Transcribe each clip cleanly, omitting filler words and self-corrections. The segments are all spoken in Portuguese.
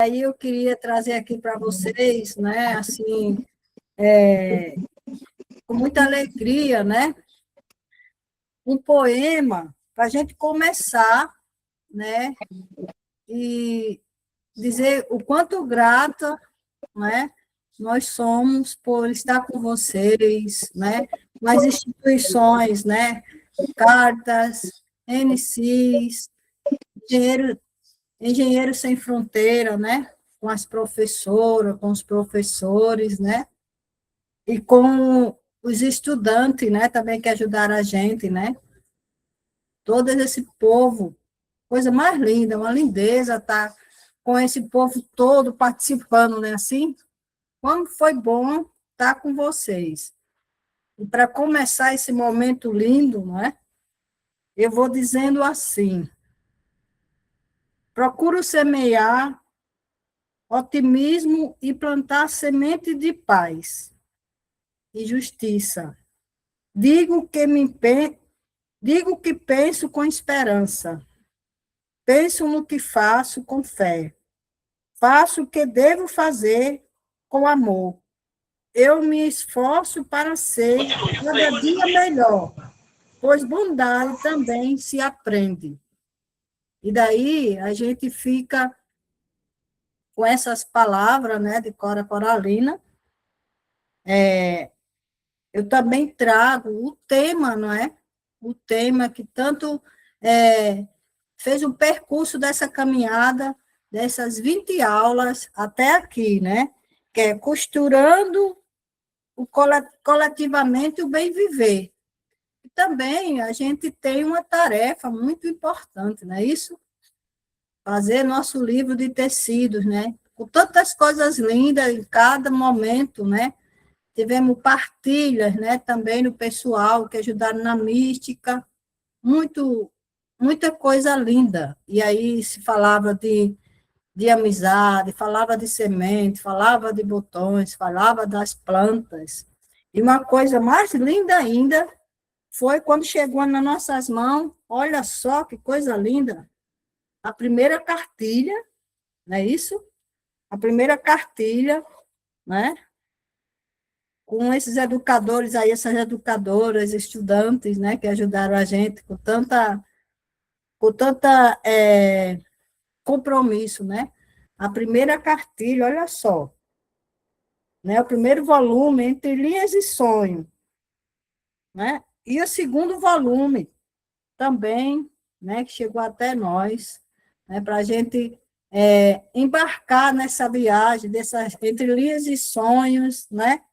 Aí eu queria trazer aqui para vocês, né, assim, com muita alegria, né, um poema para a gente começar, né, e dizer o quanto grata, né, nós somos por estar com vocês, né, nas instituições, né, Caritas, NCIS, Engenheiro, Engenheiro Sem Fronteira, né, com as professoras, com os professores, né, e com os estudantes, né, também que ajudaram a gente, né, todo esse povo, coisa mais linda, uma lindeza estar com esse povo todo participando, né, assim, como foi bom estar com vocês. E para começar esse momento lindo, né, eu vou dizendo assim, procuro semear otimismo e plantar semente de paz e justiça. Digo que Digo que penso com esperança. Penso no que faço com fé. Faço o que devo fazer com amor. Eu me esforço para ser cada dia melhor, pois bondade também se aprende. E daí a gente fica com essas palavras, né, de Cora Coralina. Eu também trago o tema, não é? O tema que tanto fez o percurso dessa caminhada, dessas 20 aulas até aqui, né? Que é costurando coletivamente o bem viver. E também a gente tem uma tarefa muito importante, não é isso? Fazer nosso livro de tecidos, né? Com tantas coisas lindas em cada momento, né? Tivemos partilhas, né? Também no pessoal que ajudaram na mística, muita coisa linda. E aí se falava de amizade, falava de semente, falava de botões, falava das plantas. E uma coisa mais linda ainda foi quando chegou nas nossas mãos, olha só que coisa linda, a primeira cartilha, não é isso? A primeira cartilha, né? Com esses educadores aí, essas educadoras, estudantes, né, que ajudaram a gente com tanta compromisso, né? A primeira cartilha, olha só, né? O primeiro volume, Entre Linhas e Sonho, né? E o segundo volume, também, né, que chegou até nós, né, para a gente embarcar nessa viagem, dessas Entre Linhas e Sonhos, né?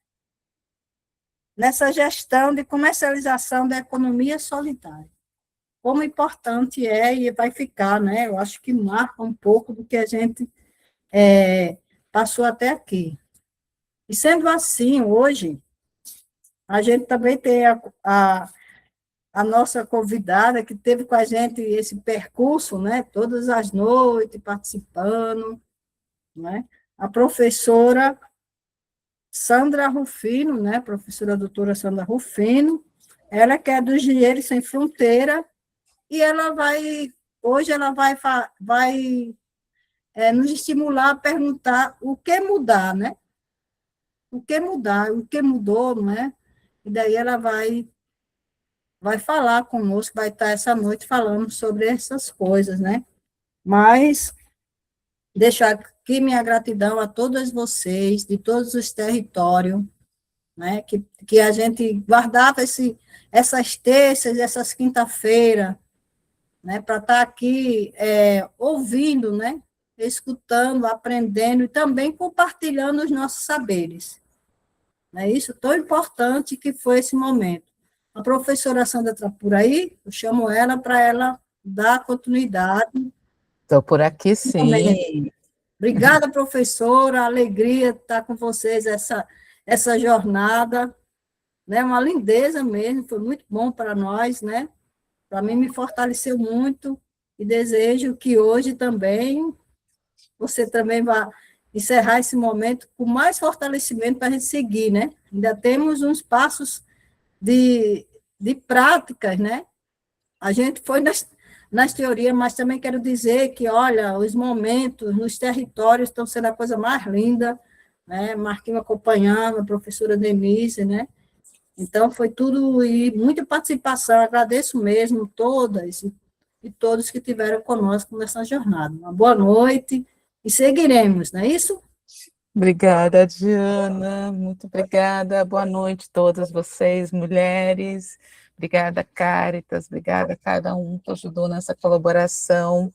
Nessa gestão de comercialização da economia solidária. Como importante é e vai ficar, né? Eu acho que marca um pouco do que a gente passou até aqui. E sendo assim, hoje, a gente também tem a nossa convidada que teve com a gente esse percurso, né? Todas as noites participando, né? A professora Sandra Rufino, né? Professora doutora Sandra Rufino, ela que é do Engenheiros Sem Fronteira, e hoje ela vai nos estimular a perguntar o que mudar, né? O que mudar, o que mudou, não é? E daí ela vai falar conosco, vai estar essa noite falando sobre essas coisas, né? Mas deixar aqui minha gratidão a todos vocês, de todos os territórios, né? Que a gente guardava essas terças, essas quinta-feiras, né? Para estar aqui ouvindo, né? Escutando, aprendendo e também compartilhando os nossos saberes. Não é isso? Tão importante que foi esse momento. A professora Sandra está por aí, eu chamo ela para ela dar continuidade. Estou por aqui, sim. Obrigada, professora, alegria estar com vocês essa jornada, né? Uma lindeza mesmo, foi muito bom para nós, né? Para mim me fortaleceu muito e desejo que hoje também você também vá encerrar esse momento com mais fortalecimento para a gente seguir, né? Ainda temos uns passos de práticas, né? A gente foi nas teorias, mas também quero dizer que, olha, os momentos nos territórios estão sendo a coisa mais linda, né? Marquinhos acompanhando, a professora Denise, né? Então, foi tudo e muita participação, agradeço mesmo todas e todos que tiveram conosco nessa jornada. Uma boa noite e seguiremos, não é isso? Obrigada, Diana. Muito obrigada. Boa noite a todas vocês, mulheres. Obrigada, Cáritas. Obrigada a cada um que ajudou nessa colaboração.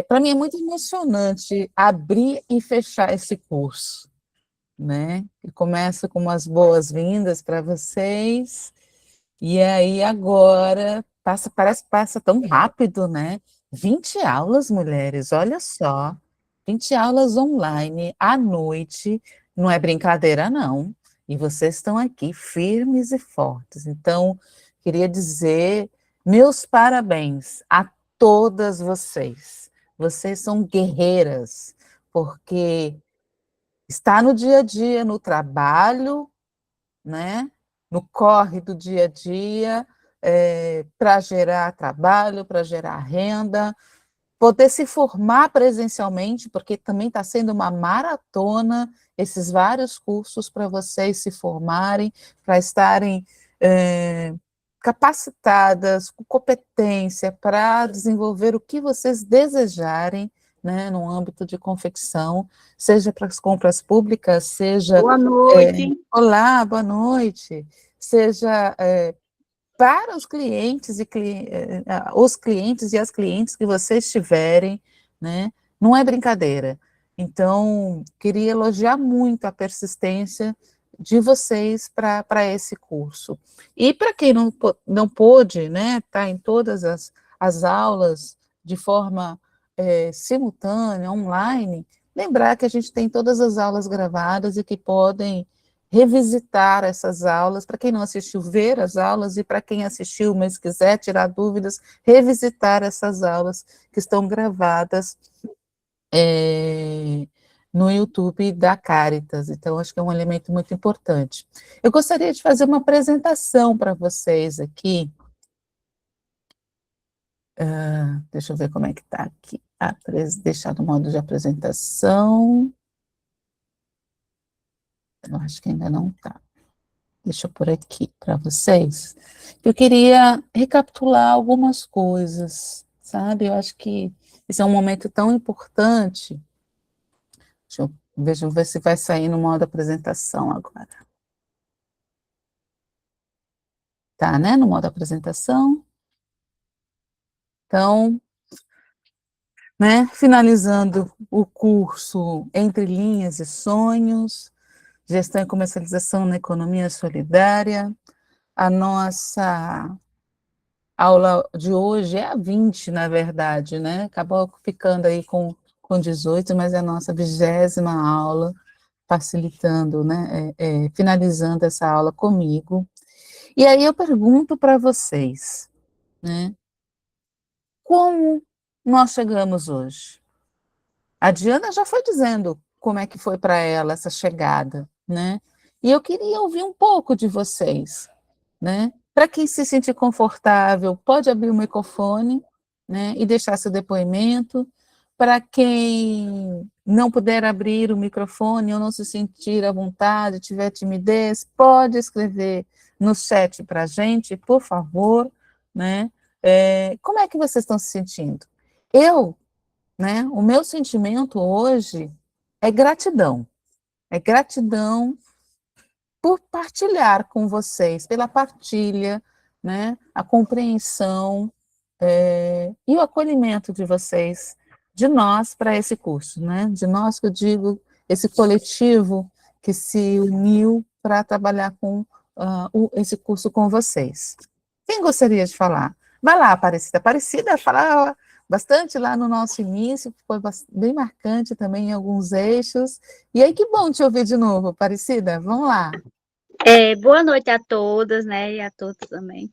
Para mim é muito emocionante abrir e fechar esse curso, né? E começa com umas boas-vindas para vocês. E aí agora parece que passa tão rápido, né? 20 aulas, mulheres, olha só. 20 aulas online à noite, não é brincadeira, não. E vocês estão aqui firmes e fortes. Então, queria dizer meus parabéns a todas vocês. Vocês são guerreiras, porque está no dia a dia, no trabalho, né? No corre do dia a dia, para gerar trabalho, para gerar renda, poder se formar presencialmente, porque também está sendo uma maratona esses vários cursos para vocês se formarem, para estarem capacitadas, com competência para desenvolver o que vocês desejarem, né, no âmbito de confecção, seja para as compras públicas, seja... Boa noite. Olá, boa noite. Seja para os clientes os clientes e as clientes que vocês tiverem, né? Não é brincadeira. Então, queria elogiar muito a persistência de vocês para esse curso. E para quem não pôde, né, tá em todas as aulas de forma simultânea, online, lembrar que a gente tem todas as aulas gravadas e que podem revisitar essas aulas, para quem não assistiu, ver as aulas, e para quem assistiu, mas quiser tirar dúvidas, revisitar essas aulas que estão gravadas no YouTube da Cáritas. Então, acho que é um elemento muito importante. Eu gostaria de fazer uma apresentação para vocês aqui. Deixa eu ver como é que está aqui. Deixar no modo de apresentação. Eu acho que ainda não está. Deixa eu pôr aqui para vocês. Eu queria recapitular algumas coisas, sabe? Eu acho que esse é um momento tão importante. Deixa eu ver se vai sair no modo apresentação agora. Tá, né? No modo apresentação. Então, né? Finalizando o curso Entre Linhas e Sonhos, Gestão e Comercialização na Economia Solidária, a nossa aula de hoje é a 20, na verdade, né? Acabou ficando aí com 18, mas é a nossa 20ª aula, facilitando, né? Finalizando essa aula comigo. E aí eu pergunto para vocês, né? Como nós chegamos hoje? A Diana já foi dizendo como é que foi para ela essa chegada, né? E eu queria ouvir um pouco de vocês, né? Para quem se sentir confortável, pode abrir o microfone, né, e deixar seu depoimento. Para quem não puder abrir o microfone ou não se sentir à vontade, tiver timidez, pode escrever no chat para a gente, por favor, né? Como é que vocês estão se sentindo? Né, o meu sentimento hoje é gratidão por partilhar com vocês, pela partilha, né, a compreensão e o acolhimento de vocês, de nós para esse curso, né, de nós que eu digo, esse coletivo que se uniu para trabalhar com esse curso com vocês. Quem gostaria de falar? Vai lá, Aparecida. Aparecida falava bastante lá no nosso início, foi bem marcante também em alguns eixos. E aí, que bom te ouvir de novo, Aparecida. Vamos lá. Boa noite a todas, né, e a todos também.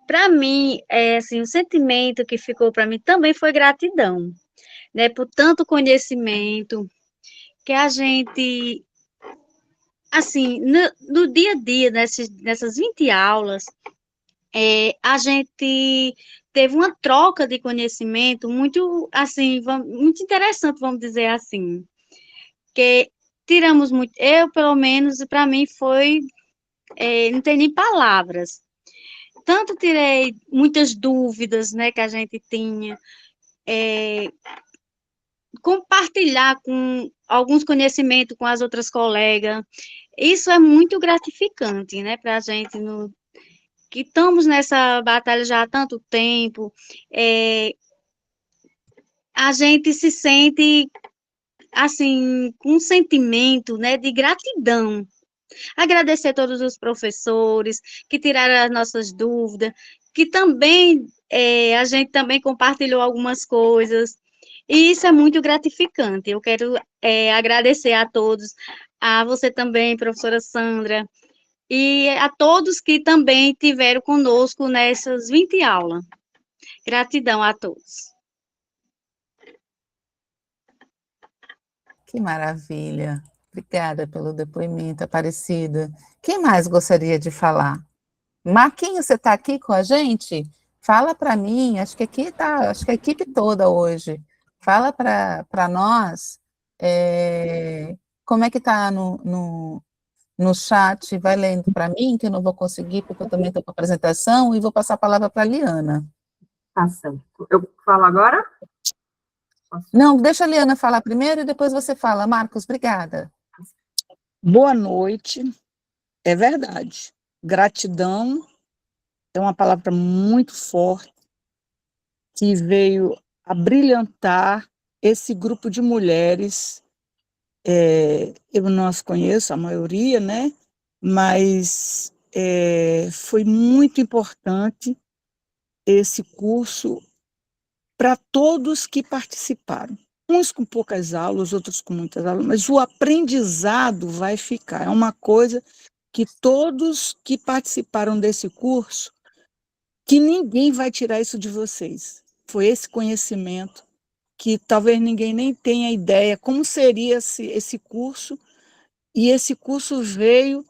Para mim, assim, o sentimento que ficou para mim também foi gratidão, né, por tanto conhecimento que a gente, assim, no dia a dia, nessas 20 aulas, a gente teve uma troca de conhecimento muito, assim, muito interessante, vamos dizer assim, que tiramos muito, eu, pelo menos, para mim foi, não tem nem palavras, tanto tirei muitas dúvidas, né, que a gente tinha, compartilhar com alguns conhecimentos com as outras colegas, isso é muito gratificante, né, para a gente, que estamos nessa batalha já há tanto tempo, a gente se sente, assim, com um sentimento, né, de gratidão. Agradecer a todos os professores que tiraram as nossas dúvidas, que também, a gente também compartilhou algumas coisas, e isso é muito gratificante. Eu quero, agradecer a todos, a você também, professora Sandra, e a todos que também tiveram conosco nessas 20 aulas. Gratidão a todos. Que maravilha. Obrigada pelo depoimento, Aparecida. Quem mais gostaria de falar? Marquinhos, você está aqui com a gente? Fala para mim, acho que aqui está, acho que a equipe toda hoje. Fala para nós como é que está no chat, vai lendo para mim, que eu não vou conseguir, porque eu também estou com a apresentação, e vou passar a palavra para a Liana. Tá certo. Eu falo agora? Não, deixa a Liana falar primeiro e depois você fala. Marcos, obrigada. Boa noite. É verdade. Gratidão é uma palavra muito forte que veio a brilhantar esse grupo de mulheres. Eu não as conheço, a maioria, né? Mas foi muito importante esse curso para todos que participaram. Uns com poucas aulas, outros com muitas aulas, mas o aprendizado vai ficar. É uma coisa que todos que participaram desse curso, que ninguém vai tirar isso de vocês. Foi esse conhecimento que talvez ninguém nem tenha ideia como seria esse curso, e esse curso veio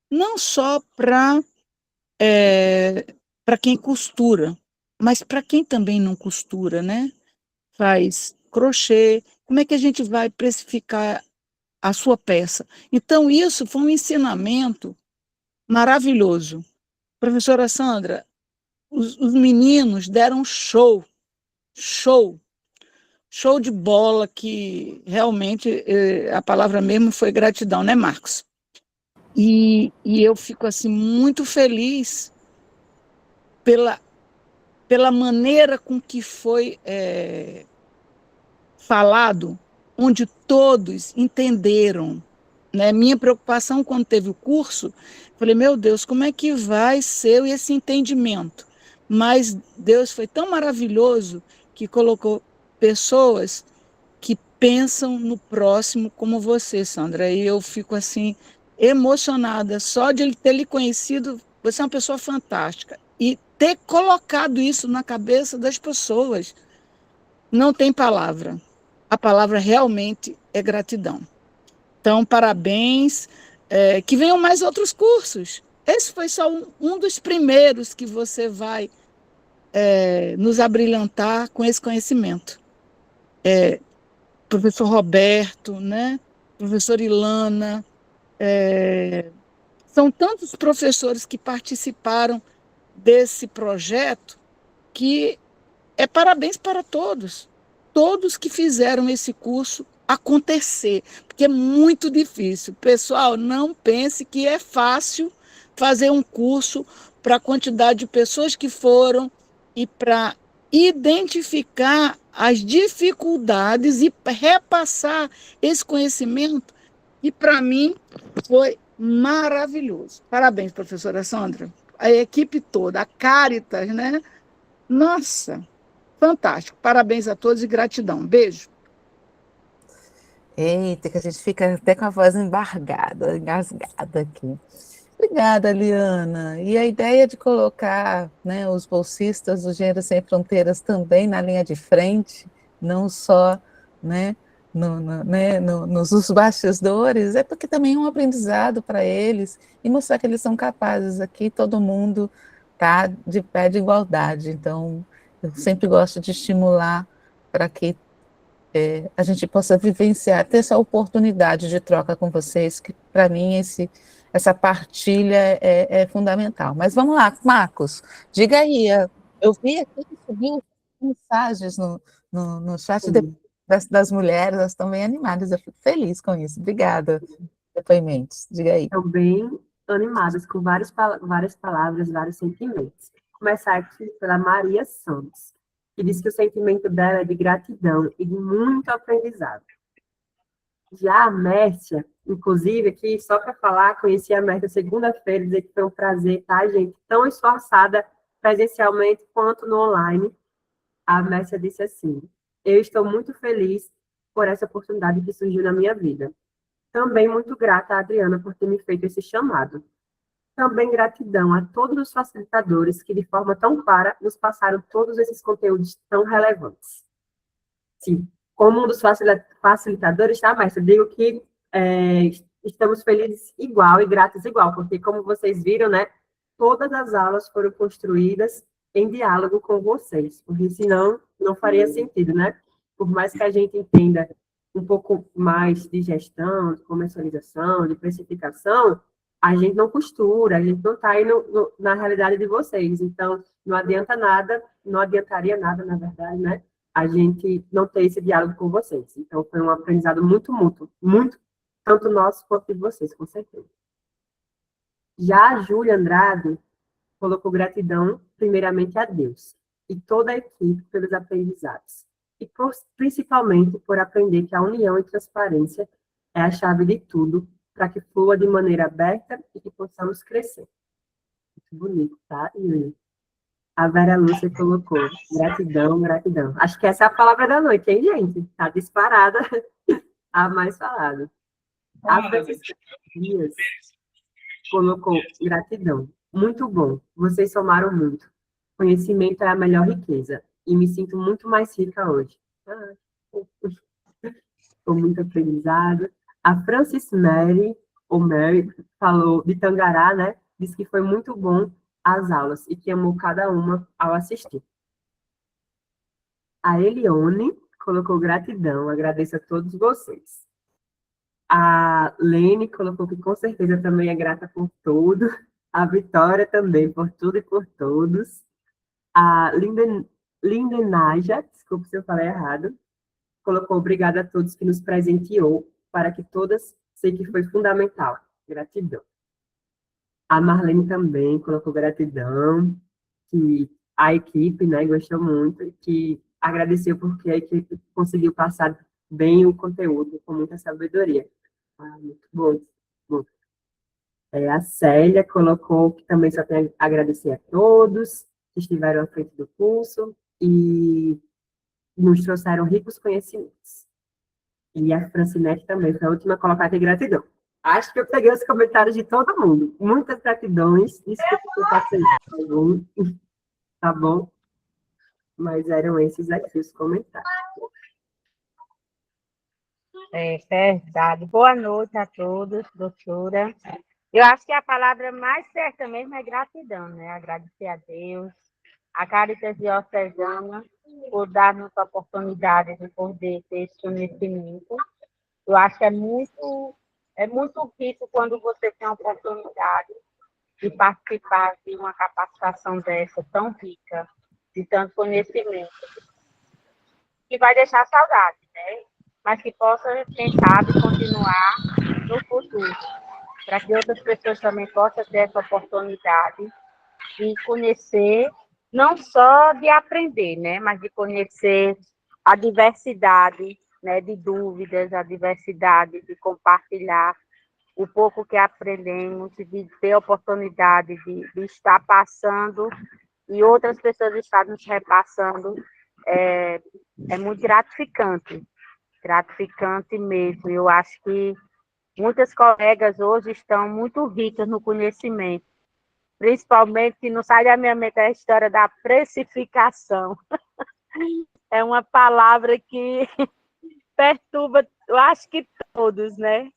não só para quem costura, mas para quem também não costura, né? Faz crochê, como é que a gente vai precificar a sua peça? Então, isso foi um ensinamento maravilhoso. Professora Sandra, os meninos deram show de bola, que realmente a palavra mesmo foi gratidão, né, Marcos? E eu fico assim muito feliz pela maneira com que foi falado, onde todos entenderam, né? Minha preocupação quando teve o curso, falei, meu Deus, como é que vai ser esse entendimento? Mas Deus foi tão maravilhoso que colocou pessoas que pensam no próximo como você, Sandra. E eu fico assim emocionada só de ter lhe conhecido. Você é uma pessoa fantástica e ter colocado isso na cabeça das pessoas. Não tem palavra. A palavra realmente é gratidão. Então, parabéns. Que venham mais outros cursos. Esse foi só um dos primeiros que você vai nos abrilhantar com esse conhecimento. Professor Roberto, né? Professor Ilana, são tantos professores que participaram desse projeto que parabéns para todos que fizeram esse curso acontecer, porque é muito difícil. Pessoal, não pense que é fácil fazer um curso para a quantidade de pessoas que foram e para identificar as dificuldades e repassar esse conhecimento, e para mim foi maravilhoso. Parabéns, professora Sandra, a equipe toda, a Caritas, né? Nossa, fantástico. Parabéns a todos e gratidão. Beijo. Eita, que a gente fica até com a voz embargada, engasgada aqui. Obrigada, Liana. E a ideia de colocar, né, os bolsistas do Gênero Sem Fronteiras também na linha de frente, não só, né, nos bastidores, é porque também é um aprendizado para eles, e mostrar que eles são capazes aqui, todo mundo, está de pé de igualdade. Então, eu sempre gosto de estimular para que a gente possa vivenciar, ter essa oportunidade de troca com vocês, que para mim essa partilha é fundamental. Mas vamos lá, Marcos, diga aí, eu vi aqui que subiu mensagens no chat das mulheres, elas estão bem animadas, eu fico feliz com isso. Obrigada, depoimentos, diga aí. Estão bem animadas, com várias palavras, vários sentimentos. Vou começar aqui pela Maria Santos, que diz que o sentimento dela é de gratidão e de muito aprendizado. Já a Mércia, inclusive, aqui, só para falar, conheci a Mércia segunda-feira, dizer que foi um prazer, tá, gente? Tão esforçada presencialmente quanto no online. A Mércia disse assim: eu estou muito feliz por essa oportunidade que surgiu na minha vida. Também muito grata a Adriana por ter me feito esse chamado. Também gratidão a todos os facilitadores que, de forma tão clara, nos passaram todos esses conteúdos tão relevantes. Sim, como um dos facilitadores, tá, Márcia? Eu digo que estamos felizes igual e gratos igual, porque, como vocês viram, né, todas as aulas foram construídas em diálogo com vocês, porque senão não faria sentido, né? Por mais que a gente entenda um pouco mais de gestão, de comercialização, de precificação, a gente não costura, a gente não está aí na realidade de vocês. Então, não adianta nada, não adiantaria nada, na verdade, né? A gente não ter esse diálogo com vocês. Então, foi um aprendizado muito mútuo, muito, tanto nosso quanto de vocês, com certeza. Já a Júlia Andrade colocou gratidão, primeiramente, a Deus e toda a equipe pelos aprendizados. E principalmente por aprender que a união e transparência é a chave de tudo para que flua de maneira aberta e que possamos crescer. Muito bonito, tá? E a Vera Lúcia colocou gratidão, gratidão. Acho que essa é a palavra da noite, hein, gente? Tá disparada a mais falada. A Francisca Dias colocou gratidão. Muito bom. Vocês somaram muito. Conhecimento é a melhor riqueza. E me sinto muito mais rica hoje. Com muito aprendizado. A Francis Mary, ou Mary, falou de Tangará, né? Disse que foi muito bom as aulas e que amou cada uma ao assistir. A Elione colocou gratidão, agradeço a todos vocês. A Lene colocou que com certeza também é grata por tudo. A Vitória também, por tudo e por todos. A Lindenaja, desculpe se eu falei errado, colocou obrigada a todos que nos presenteou, para que todas, sei que foi fundamental. Gratidão. A Marlene também colocou gratidão, que a equipe, né, gostou muito, e que agradeceu porque a equipe conseguiu passar bem o conteúdo, com muita sabedoria. Muito bom. Bom. A Célia colocou que também só tem a agradecer a todos que estiveram à frente do curso e nos trouxeram ricos conhecimentos. E a Francinete também foi a última a colocar aqui gratidão. Acho que eu peguei os comentários de todo mundo. Muitas gratidões. Desculpa se eu passei algum, tá bom? Mas eram esses aqui os comentários. É verdade. Boa noite a todos, doutora. Eu acho que a palavra mais certa mesmo é gratidão, né? Agradecer a Deus, a Caritas Diocesana, por dar-nos a oportunidade de poder ter esse conhecimento. Eu acho que é muito rico quando você tem a oportunidade de participar de uma capacitação dessa, tão rica, de tanto conhecimento, que vai deixar saudade, né? Mas que possa, quem sabe, continuar no futuro, para que outras pessoas também possam ter essa oportunidade de conhecer, não só de aprender, né, mas de conhecer a diversidade, né, de dúvidas, a diversidade de compartilhar o pouco que aprendemos, de ter a oportunidade de estar passando e outras pessoas estar nos repassando, é muito gratificante mesmo. Eu acho que muitas colegas hoje estão muito ricas no conhecimento, principalmente, que não sai da minha mente a história da precificação. É uma palavra que perturba, eu acho que todos, né?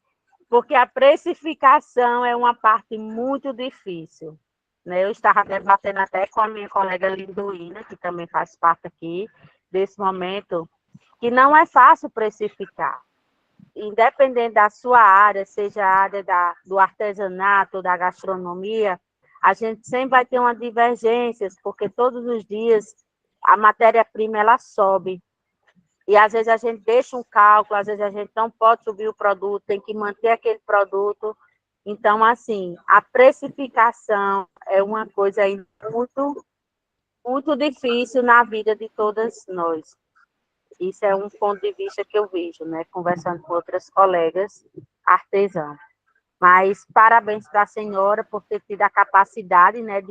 Porque a precificação é uma parte muito difícil. né? Eu estava debatendo até com a minha colega Linduína, que também faz parte aqui desse momento, que não é fácil precificar. Independente da sua área, seja a área do artesanato, da gastronomia, a gente sempre vai ter uma divergência, porque todos os dias a matéria-prima ela sobe. E às vezes a gente deixa um cálculo, às vezes a gente não pode subir o produto, tem que manter aquele produto. Então, assim, a precificação é uma coisa aí muito, muito difícil na vida de todas nós. Isso é um ponto de vista que eu vejo, né, conversando com outras colegas artesãs. Mas parabéns para a senhora por ter tido a capacidade, né,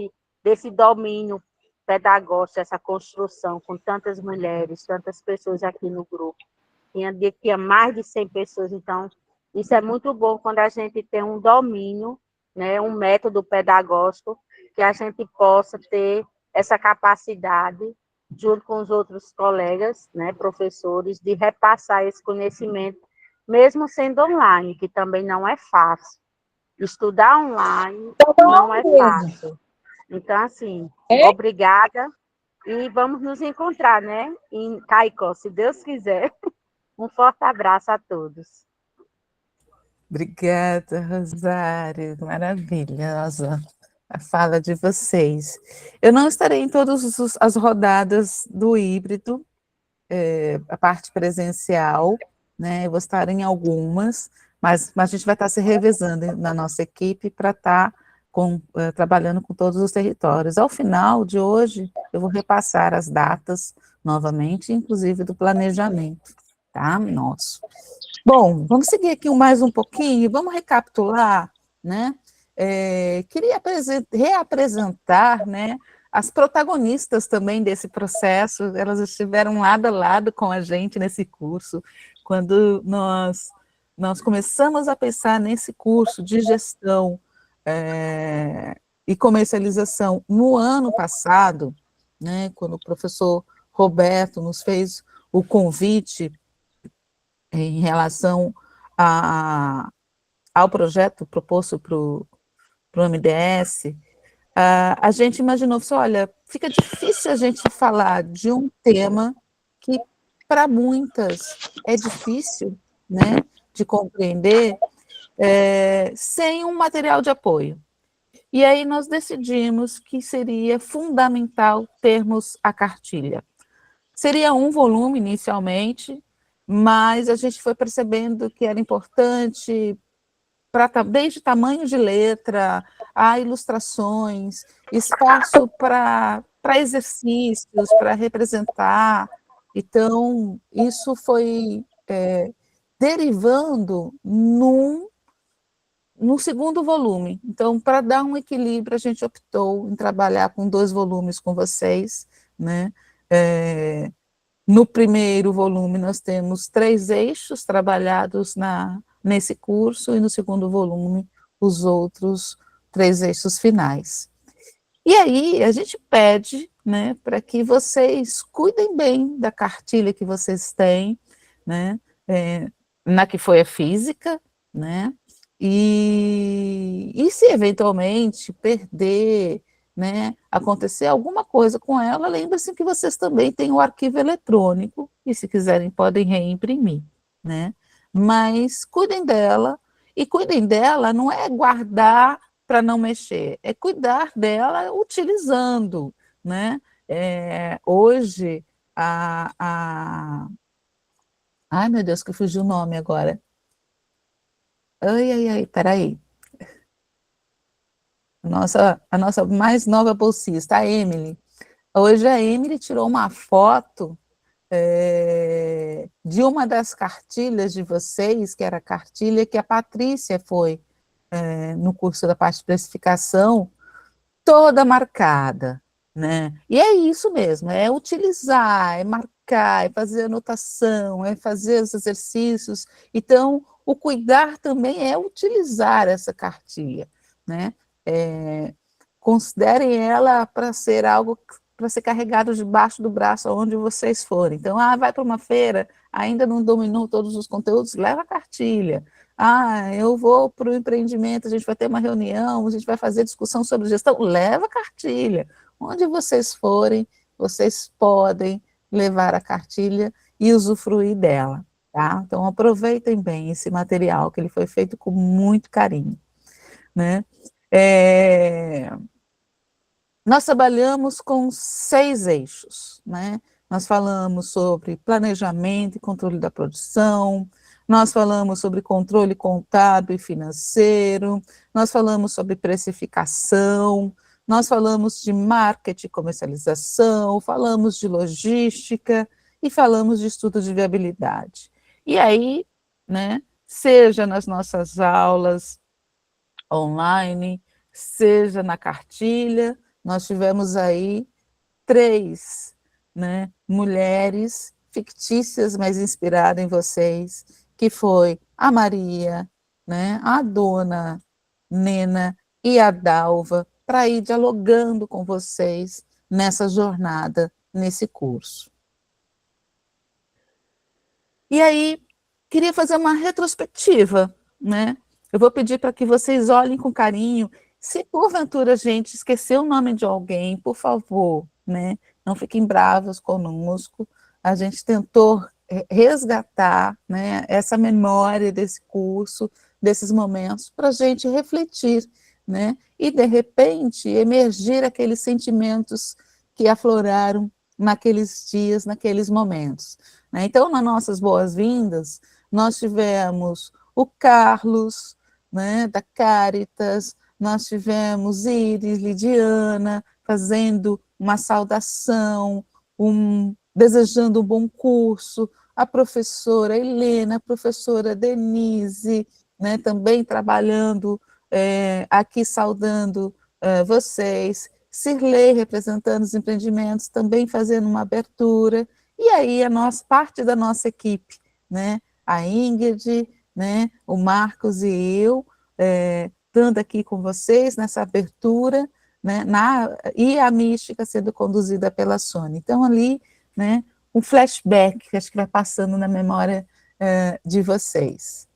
desse domínio pedagógico, essa construção com tantas mulheres, tantas pessoas aqui no grupo. Tinha mais de 100 pessoas, então isso é muito bom quando a gente tem um domínio, né, um método pedagógico, que a gente possa ter essa capacidade, junto com os outros colegas, né, professores, de repassar esse conhecimento, mesmo sendo online, que também não é fácil. Estudar online não é fácil. Então, assim, obrigada e vamos nos encontrar, né, em Caicó, se Deus quiser. Um forte abraço a todos. Obrigada, Rosário, maravilhosa a fala de vocês. Eu não estarei em todas as rodadas do híbrido, a parte presencial, né? Eu vou estar em algumas, mas a gente vai estar se revezando na nossa equipe para estar trabalhando com todos os territórios. Ao final de hoje, eu vou repassar as datas novamente, inclusive do planejamento, tá? Nosso. Bom, vamos seguir aqui mais um pouquinho, vamos recapitular, né? Queria reapresentar, né, as protagonistas também desse processo, elas estiveram lado a lado com a gente nesse curso, quando nós começamos a pensar nesse curso de gestão e comercialização no ano passado, né, quando o professor Roberto nos fez o convite em relação ao projeto proposto para o MDS, a gente imaginou, olha, fica difícil a gente falar de um tema que, para muitas, é difícil, né, de compreender, sem um material de apoio. E aí nós decidimos que seria fundamental termos a cartilha. Seria um volume inicialmente, mas a gente foi percebendo que era importante, desde tamanho de letra, a ilustrações, espaço para exercícios, para representar. Então, isso foi derivando num segundo volume. Então, para dar um equilíbrio, a gente optou em trabalhar com 2 volumes com vocês, né? No primeiro volume, nós temos 3 eixos trabalhados nesse curso, e no segundo volume, os outros 3 eixos finais. E aí, a gente pede, né, para que vocês cuidem bem da cartilha que vocês têm, né, na que foi a física, né, e se eventualmente perder, né, acontecer alguma coisa com ela, lembre-se que vocês também têm o arquivo eletrônico, e se quiserem podem reimprimir, né, mas cuidem dela, e cuidem dela não é guardar para não mexer, é cuidar dela utilizando, né, hoje, ai meu Deus, que fugiu o nome agora, peraí, a nossa mais nova bolsista, a Emily. Hoje a Emily tirou uma foto de uma das cartilhas de vocês, que era a cartilha que a Patrícia foi no curso da parte de precificação, toda marcada, né? E é isso mesmo, é utilizar, é marcar, é fazer anotação, é fazer os exercícios. Então, o cuidar também é utilizar essa cartilha, né? Considerem ela para ser algo para ser carregado debaixo do braço aonde vocês forem. Então, vai para uma feira, ainda não dominou todos os conteúdos, leva a cartilha. eu vou para o empreendimento, a gente vai ter uma reunião, a gente vai fazer discussão sobre gestão, leva a cartilha. Onde vocês forem, vocês podem levar a cartilha e usufruir dela, tá? Então, aproveitem bem esse material, que ele foi feito com muito carinho, né? Nós trabalhamos com 6 eixos, né? Nós falamos sobre planejamento e controle da produção, nós falamos sobre controle contábil e financeiro, nós falamos sobre precificação, nós falamos de marketing e comercialização, falamos de logística e falamos de estudo de viabilidade. E aí, né, seja nas nossas aulas online, seja na cartilha, nós tivemos aí 3, né, mulheres fictícias, mas inspiradas em vocês, que foi a Maria, né, a dona Nena e a Dalva, para ir dialogando com vocês nessa jornada, nesse curso. E aí, queria fazer uma retrospectiva, né? Eu vou pedir para que vocês olhem com carinho. Se porventura a gente esqueceu o nome de alguém, por favor, né? Não fiquem bravos conosco. A gente tentou resgatar, né, essa memória desse curso, desses momentos, para a gente refletir, né? E, de repente, emergir aqueles sentimentos que afloraram naqueles dias, naqueles momentos. Né? Então, nas nossas boas-vindas, nós tivemos o Carlos, né, da Caritas, nós tivemos Iris, Lidiana, fazendo uma saudação, desejando um bom curso, a professora Helena, a professora Denise, né, também trabalhando aqui, saudando vocês, Cirlei representando os empreendimentos, também fazendo uma abertura, e aí parte da nossa equipe, né, a Ingrid, né, o Marcos e eu, estando aqui com vocês nessa abertura, né, e a mística sendo conduzida pela Sônia. Então, ali, né, um flashback que acho que vai passando na memória de vocês.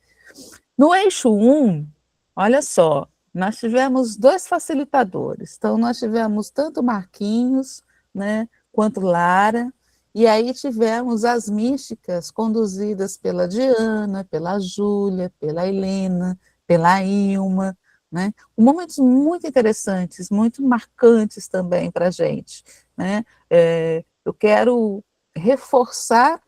No eixo 1, olha só, nós tivemos 2 facilitadores. Então, nós tivemos tanto Marquinhos, né, quanto Lara, e aí tivemos as místicas conduzidas pela Diana, pela Júlia, pela Helena, pela Ilma, né? Momentos muito interessantes, muito marcantes também para a gente, né? Eu quero reforçar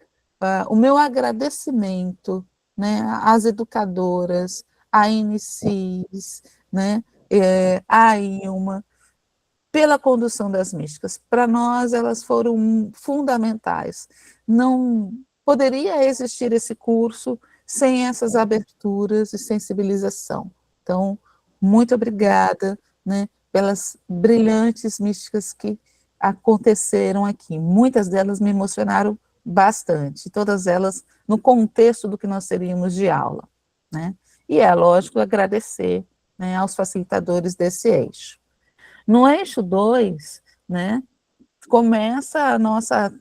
o meu agradecimento, né, às educadoras, à Inicis, né, à Ilma, pela condução das místicas. Para nós, elas foram fundamentais. Não poderia existir esse curso sem essas aberturas e sensibilização. Então, muito obrigada, né, pelas brilhantes místicas que aconteceram aqui. Muitas delas me emocionaram bastante, todas elas no contexto do que nós teríamos de aula, né? E é lógico agradecer, né, aos facilitadores desse eixo. No eixo 2, né, começa a nossa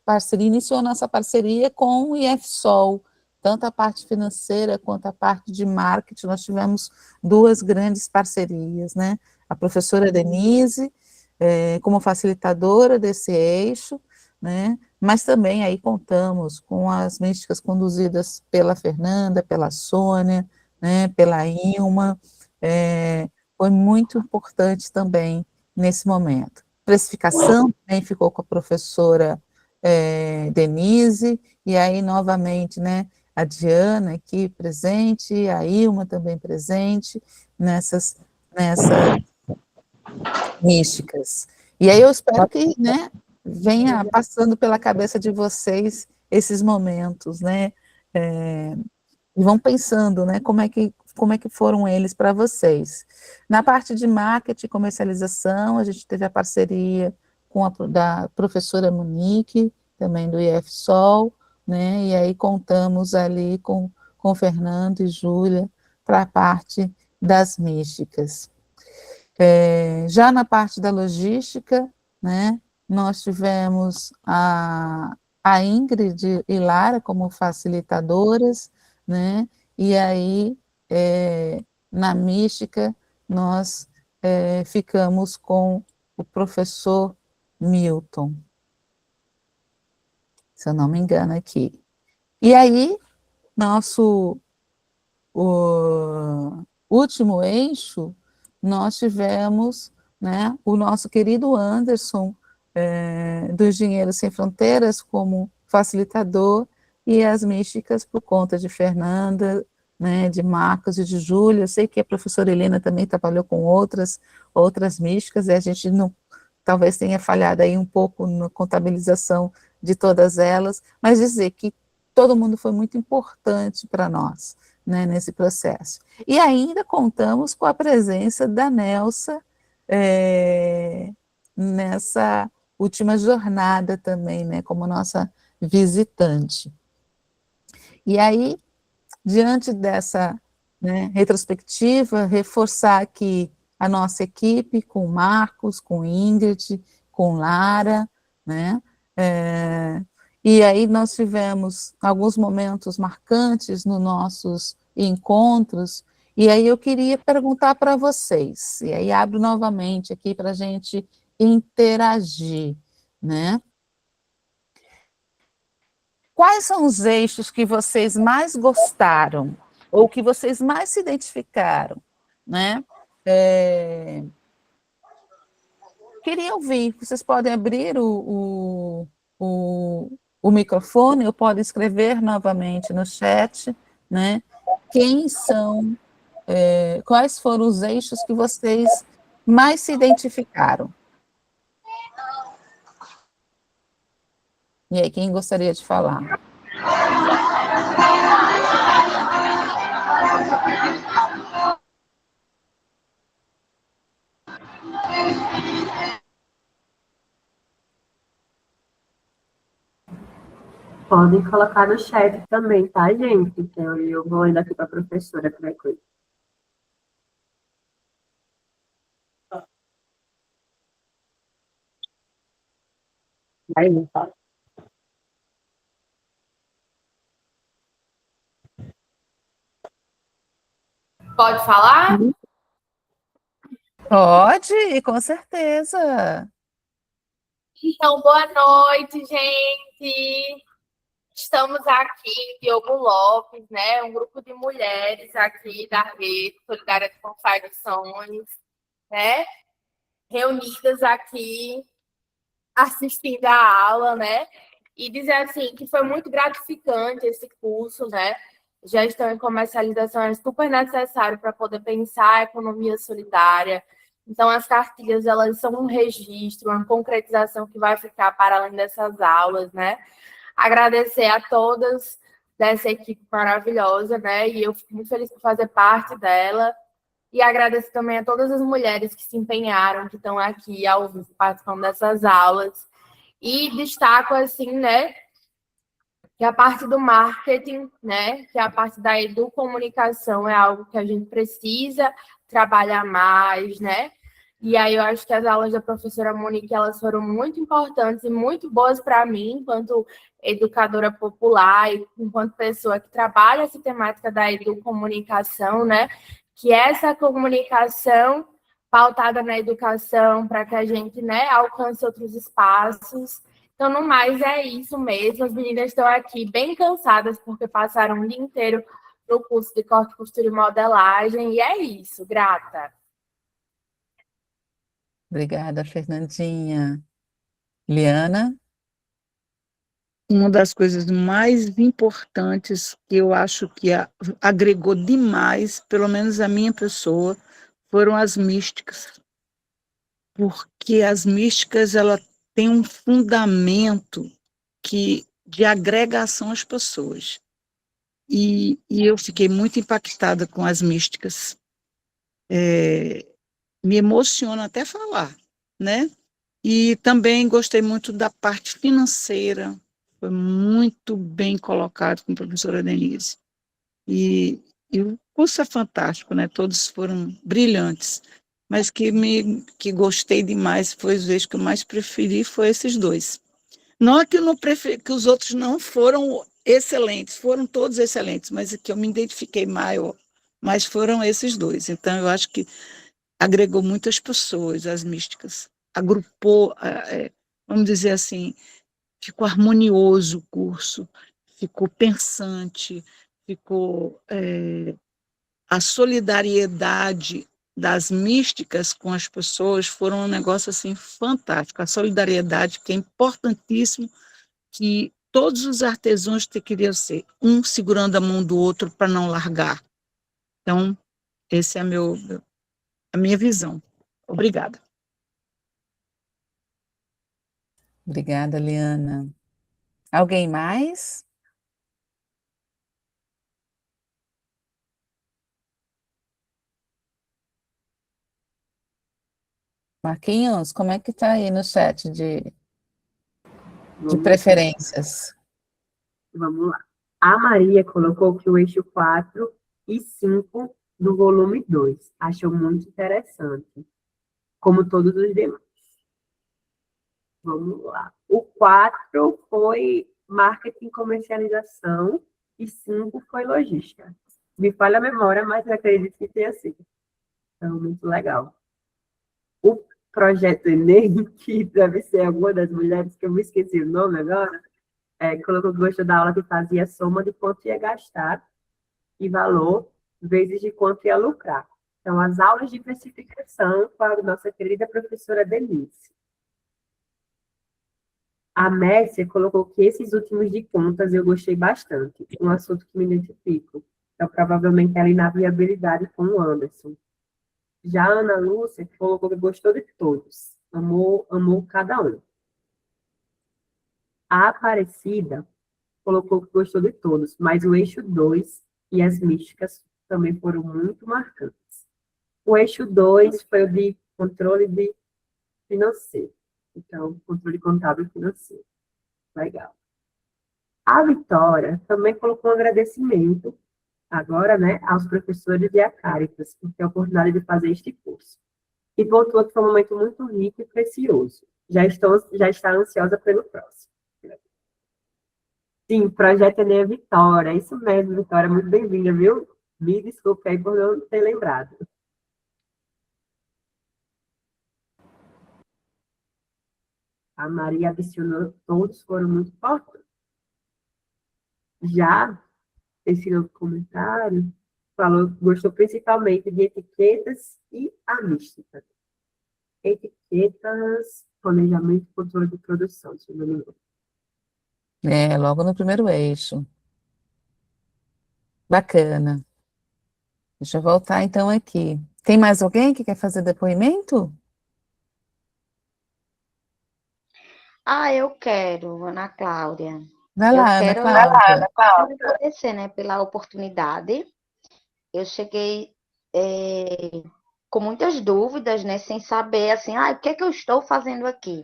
parceria, iniciou a nossa parceria com o IFSOL, tanto a parte financeira quanto a parte de marketing, nós tivemos 2 grandes parcerias, né, a professora Denise, como facilitadora desse eixo, né, mas também aí contamos com as místicas conduzidas pela Fernanda, pela Sônia, né, pela Ilma, foi muito importante também nesse momento. Precificação também ficou com a professora Denise, e aí novamente, né, a Diana aqui presente, a Ilma também presente, nessas místicas. E aí eu espero que, né, venha passando pela cabeça de vocês esses momentos, né, e vão pensando, né, como é que foram eles para vocês. Na parte de marketing e comercialização, a gente teve a parceria da professora Monique, também do IFSOL, né, e aí contamos ali com Fernando e Júlia para a parte das místicas. Já na parte da logística, né, nós tivemos a Ingrid e Lara como facilitadoras, né, e aí na mística, nós ficamos com o professor Milton, se eu não me engano aqui. E aí, o último eixo, nós tivemos, né, o nosso querido Anderson, do Engenheiros Sem Fronteiras, como facilitador, e as místicas por conta de Fernanda, né, de Marcos e de Júlia. Eu sei que a professora Helena também trabalhou com outras místicas, e a gente não, talvez tenha falhado aí um pouco na contabilização de todas elas, mas dizer que todo mundo foi muito importante para nós, né, nesse processo. E ainda contamos com a presença da Nelsa nessa última jornada também, né, como nossa visitante. E aí, diante dessa, né, retrospectiva, reforçar aqui a nossa equipe com Marcos, com Ingrid, com Lara, né, e aí nós tivemos alguns momentos marcantes nos nossos encontros, e aí eu queria perguntar para vocês, e aí abro novamente aqui para a gente interagir, né? Quais são os eixos que vocês mais gostaram, ou que vocês mais se identificaram, né? Queria ouvir, vocês podem abrir o microfone, ou podem escrever novamente no chat, né? Quais foram os eixos que vocês mais se identificaram? E aí, quem gostaria de falar? Podem colocar no chat também, tá, gente? Então, eu vou indo aqui para a professora, qualquer coisa. Aí, não fala. Pode falar? Pode, com certeza. Então, boa noite, gente. Estamos aqui em Diogo Lopes, né? Um grupo de mulheres aqui da Rede Solidária de Contradições, né? Reunidas aqui, assistindo a aula, né? E dizer assim que foi muito gratificante esse curso, né? Gestão e comercialização é super necessário para poder pensar a economia solidária. Então, as cartilhas, elas são um registro, uma concretização que vai ficar para além dessas aulas, né? Agradecer a todas dessa equipe maravilhosa, né? E eu fico muito feliz por fazer parte dela. E agradeço também a todas as mulheres que se empenharam, que estão aqui ao vivo participando dessas aulas. E destaco, assim, né, que a parte do marketing, né, que a parte da educomunicação é algo que a gente precisa trabalhar mais, né? E aí eu acho que as aulas da professora Monique, elas foram muito importantes e muito boas para mim, enquanto educadora popular e enquanto pessoa que trabalha essa temática da educomunicação, né? Que é essa comunicação pautada na educação para que a gente, né, alcance outros espaços. Então, no mais, é isso mesmo. As meninas estão aqui bem cansadas porque passaram o dia inteiro no curso de corte, costura e modelagem. E é isso, grata. Obrigada, Fernandinha. Liana? Uma das coisas mais importantes que eu acho que agregou demais, pelo menos a minha pessoa, foram as místicas. Porque as místicas, ela tem um fundamento de agregação às pessoas. E eu fiquei muito impactada com as místicas. Me emociona até falar, né? E também gostei muito da parte financeira, foi muito bem colocado com a professora Denise. E o curso é fantástico, né? Todos foram brilhantes, mas que gostei demais, foi os vezes que eu mais preferi, foi esses dois. Não é que eu não preferi, que os outros não foram excelentes, foram todos excelentes, mas que eu me identifiquei mas foram esses dois. Então, eu acho que agregou muitas pessoas, as místicas, agrupou, vamos dizer assim, ficou harmonioso o curso, ficou pensante, ficou a solidariedade das místicas com as pessoas foram um negócio assim fantástico. A solidariedade que é importantíssimo, que todos os artesãos queriam ser, um segurando a mão do outro para não largar. Então, esse é a minha visão. Obrigada. Obrigada, Liana. Alguém mais? Marquinhos, como é que está aí no chat de Vamos lá. preferências? Vamos lá. A Maria colocou que o eixo 4 e 5 do volume 2. Achou muito interessante, como todos os demais. Vamos lá. O 4 foi marketing e comercialização e 5 foi logística. Me falha a memória, mas eu acredito que tenha sido. Então, muito legal. O projeto Enem, que deve ser alguma das mulheres, que eu me esqueci o nome agora, colocou que gostou da aula que fazia soma de quanto ia gastar e valor, vezes de quanto ia lucrar. Então, as aulas de precificação com a nossa querida professora Denise. A Mércia colocou que esses últimos de contas eu gostei bastante, um assunto que me identifico. Então, provavelmente, ali na viabilidade com o Anderson. Já a Ana Lúcia colocou que gostou de todos, amou cada um. A Aparecida colocou que gostou de todos, mas o eixo 2 e as místicas também foram muito marcantes. O eixo 2 foi o de controle de financeiro. Então, controle contábil e financeiro. Legal. A Vitória também colocou um agradecimento, agora, né, aos professores e à Caritas, por ter a oportunidade de fazer este curso. E pontuou que foi um momento muito rico e precioso. Já está ansiosa pelo próximo. Sim, projeto Enem Vitória. Isso mesmo, Vitória. Muito bem-vinda, viu? Me desculpe aí por não ter lembrado. A Maria adicionou, todos foram muito importantes. Já esse novo comentário falou, gostou principalmente de etiquetas e a mística. Etiquetas, planejamento e controle de produção, se não me engano. Logo no primeiro eixo. Bacana. Deixa eu voltar então aqui. Tem mais alguém que quer fazer depoimento? Eu quero, Ana Cláudia. Vai Eu lá, Ana quero Cláudia. agradecer, né, pela oportunidade. Eu cheguei com muitas dúvidas, né, sem saber, assim, o que é que eu estou fazendo aqui?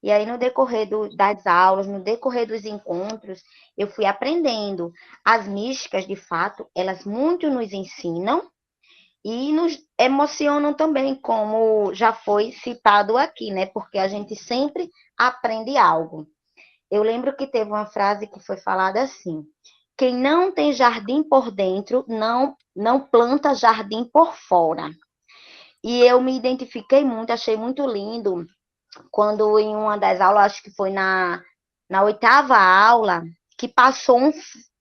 E aí, no decorrer das aulas, no decorrer dos encontros, eu fui aprendendo. As místicas, de fato, elas muito nos ensinam e nos emocionam também, como já foi citado aqui, né? Porque a gente sempre aprende algo. Eu lembro que teve uma frase que foi falada assim: quem não tem jardim por dentro, não planta jardim por fora. E eu me identifiquei muito, achei muito lindo, quando em uma das aulas, acho que foi na 8ª aula, que passou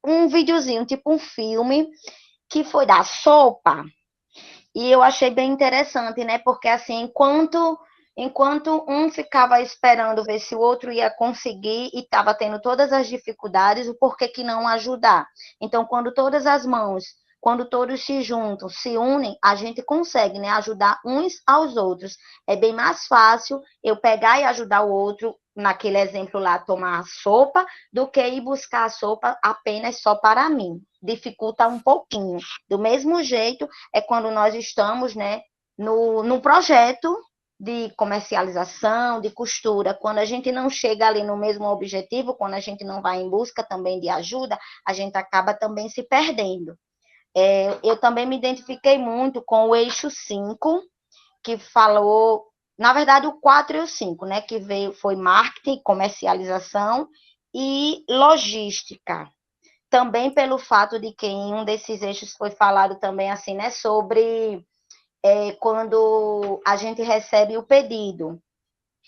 um videozinho, tipo um filme, que foi da sopa. E eu achei bem interessante, né? Porque assim, enquanto um ficava esperando ver se o outro ia conseguir e estava tendo todas as dificuldades, o porquê que não ajudar? Então, quando todos se juntam, se unem, a gente consegue, né, ajudar uns aos outros. É bem mais fácil eu pegar e ajudar o outro, naquele exemplo lá, tomar a sopa, do que ir buscar a sopa apenas só para mim. Dificulta um pouquinho. Do mesmo jeito, é quando nós estamos, né, no projeto de comercialização, de costura, quando a gente não chega ali no mesmo objetivo, quando a gente não vai em busca também de ajuda, a gente acaba também se perdendo. Eu também me identifiquei muito com o eixo 5, que falou, na verdade, o 4 e o 5, né, que foi marketing, comercialização e logística. também pelo fato de que em um desses eixos foi falado também assim, né, sobre quando a gente recebe o pedido,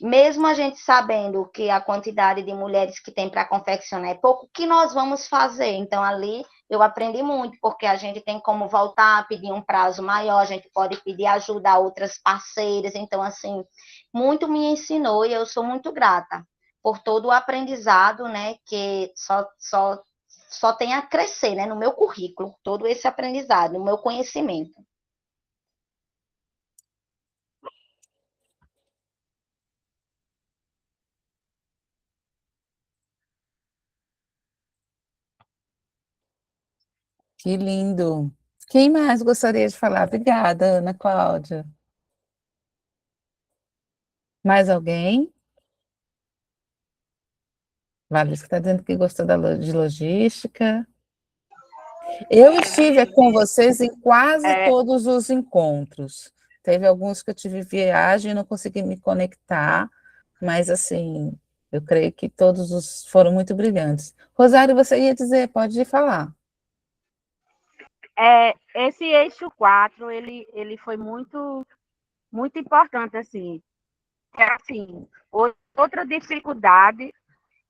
mesmo a gente sabendo que a quantidade de mulheres que tem para confeccionar é pouco, o que nós vamos fazer? Então, ali eu aprendi muito, porque a gente tem como voltar, pedir um prazo maior, a gente pode pedir ajuda a outras parceiras. Então, assim, muito me ensinou e eu sou muito grata por todo o aprendizado, né, que só tem a crescer, né, no meu currículo, todo esse aprendizado, no meu conhecimento. Que lindo. Quem mais gostaria de falar? Obrigada, Ana Cláudia. Mais alguém? Valesca está dizendo que gostou de logística. Eu estive com vocês em quase todos os encontros. Teve alguns que eu tive viagem e não consegui me conectar, mas, assim, eu creio que todos os foram muito brilhantes. Rosário, você ia dizer, pode falar. Esse eixo 4, ele foi muito, muito importante, assim. Assim, outra dificuldade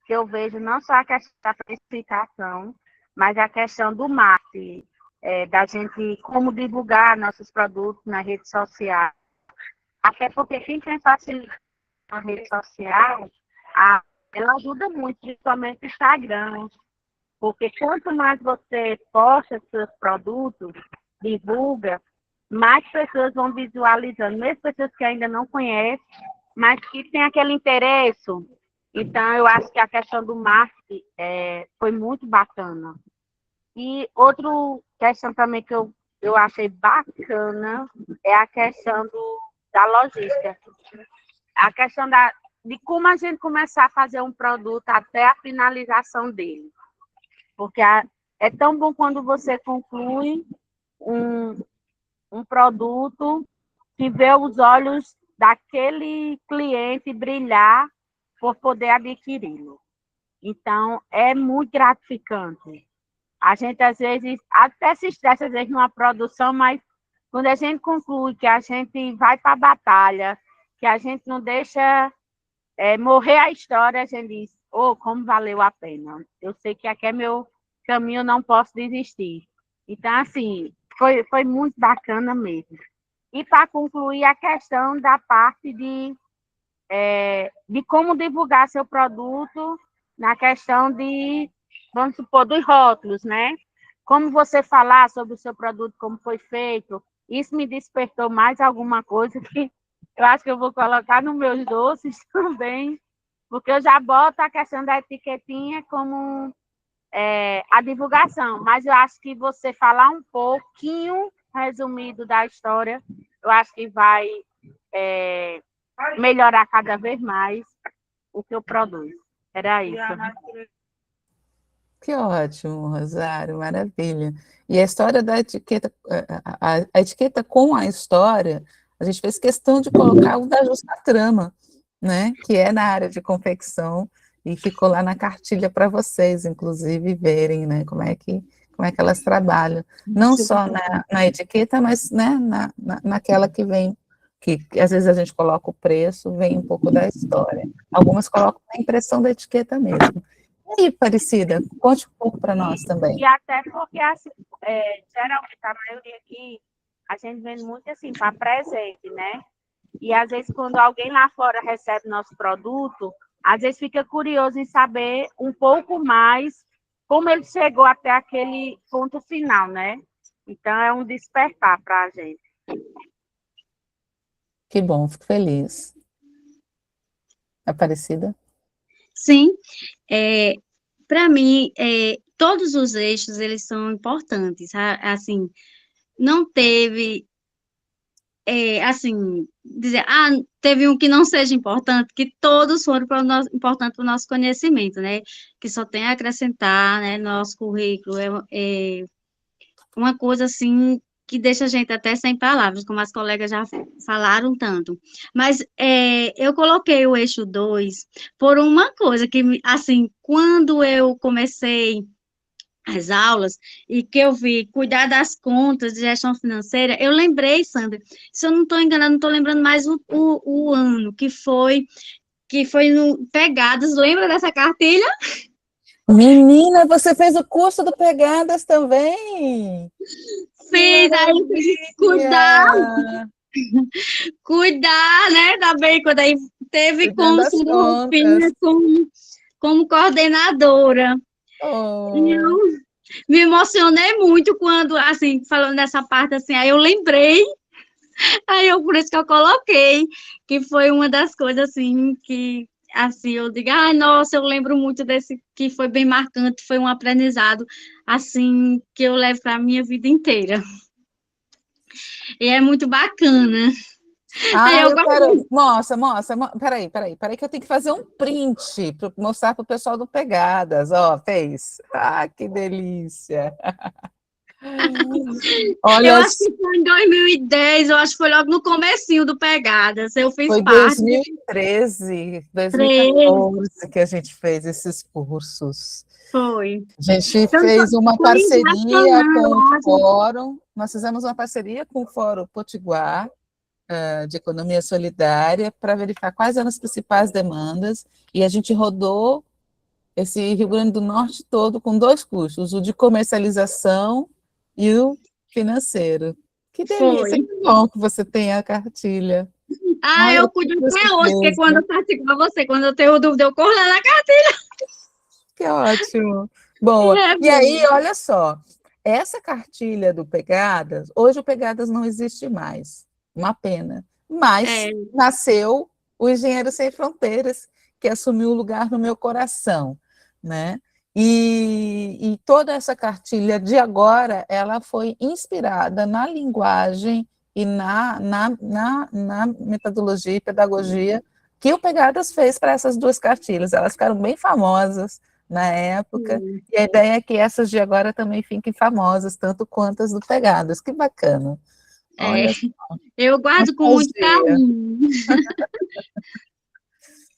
que eu vejo, não só a questão da precificação, mas a questão do marketing, da gente, como divulgar nossos produtos nas redes sociais. Até porque quem tem facilidade na rede social, ela ajuda muito, principalmente o Instagram, porque quanto mais você posta seus produtos, divulga, mais pessoas vão visualizando, mesmo pessoas que ainda não conhecem, mas que têm aquele interesse. Então, eu acho que a questão do marketing foi muito bacana. E outra questão também que eu achei bacana é a questão da logística. A questão de como a gente começar a fazer um produto até a finalização dele. Porque é tão bom quando você conclui um produto que vê os olhos daquele cliente brilhar por poder adquiri-lo. Então, é muito gratificante. A gente, às vezes, até se estressa, às vezes, numa produção, mas quando a gente conclui que a gente vai para a batalha, que a gente não deixa morrer a história, a gente diz, como valeu a pena. Eu sei que aqui é meu caminho, não posso desistir. Então, assim, foi muito bacana mesmo. E para concluir, a questão da parte de como divulgar seu produto na questão de, vamos supor, dos rótulos, né? Como você falar sobre o seu produto, como foi feito. Isso me despertou mais alguma coisa que eu acho que eu vou colocar nos meus doces também, porque eu já boto a questão da etiquetinha como a divulgação, mas eu acho que você falar um pouquinho resumido da história, eu acho que vai melhorar cada vez mais o que eu produzo. Era isso. Que ótimo, Rosário, maravilha. E a história da etiqueta, a etiqueta com a história, a gente fez questão de colocar o da Justa Trama, né? Que é na área de confecção, e ficou lá na cartilha para vocês, inclusive, verem, né, como é que elas trabalham. Não só na etiqueta, mas, né, naquela que vem, que às vezes a gente coloca o preço, vem um pouco da história. Algumas colocam a impressão da etiqueta mesmo. E aí, Aparecida, conte um pouco para nós também. E até porque, assim, geralmente, a maioria aqui, a gente vende muito assim, para presente, né? E às vezes, quando alguém lá fora recebe nosso produto, às vezes fica curioso em saber um pouco mais como ele chegou até aquele ponto final, né? Então, é um despertar para a gente. Que bom, fico feliz. Aparecida? Sim, para mim, todos os eixos, eles são importantes, assim, não teve, assim, dizer, teve um que não seja importante, que todos foram importantes para o nosso conhecimento, né, que só tem a acrescentar, né, nosso currículo, é uma coisa, assim, que deixa a gente até sem palavras, como as colegas já falaram tanto. Mas eu coloquei o eixo 2 por uma coisa que, assim, quando eu comecei as aulas, e que eu vi cuidar das contas de gestão financeira, eu lembrei, Sandra, se eu não estou enganando, não estou lembrando mais o ano, que foi no Pegadas, lembra dessa cartilha? Menina, você fez o curso do Pegadas também? Que Fiz, aí maravilha! cuidar, né, também, quando aí teve Cuidando como das Sandra contas. Rufina como coordenadora. E Oh, eu me emocionei muito quando, assim, falando dessa parte, assim, aí eu lembrei. Por isso que eu coloquei, que foi uma das coisas, assim, que, assim, eu digo, ai, nossa, eu lembro muito desse, que foi bem marcante, foi um aprendizado, assim, que eu levo para a minha vida inteira. E é muito bacana. Aí ah, eu eu quero. gosto. Peraí, que eu tenho que fazer um print para mostrar para o pessoal do Pegadas. Ó, fez. Ah, que delícia. Eu Olha, acho que foi em 2010, eu acho que foi logo no comecinho do Pegadas, eu fiz foi parte. 2013, Três, 2014 que a gente fez esses cursos. foi. A gente Então, fez uma foi parceria nacional, com o eu acho. Fórum, nós fizemos uma parceria com o Fórum Potiguar, de Economia Solidária, para verificar quais eram as principais demandas, e a gente rodou esse Rio Grande do Norte todo com 2 cursos, o de comercialização e o financeiro. Que delícia, Foi. que bom que você tem a cartilha. Eu Olha, cuido que até hoje, porque surpresa, quando eu faço igual a você, quando eu tenho dúvida, eu corro lá na casa. que ótimo. Boa. É E bom. aí, olha só, essa cartilha do Pegadas, hoje o Pegadas não existe mais, uma pena, mas É, nasceu o Engenheiro Sem Fronteiras, que assumiu o lugar no meu coração, né? E toda essa cartilha de agora, ela foi inspirada na linguagem e na metodologia e pedagogia que o Pegadas fez para essas 2 cartilhas. Elas ficaram bem famosas na época, sim. e a ideia é que essas de agora também fiquem famosas, tanto quanto as do Pegadas. Que bacana. É. Olha, Eu guardo com muito nostalgia. carinho.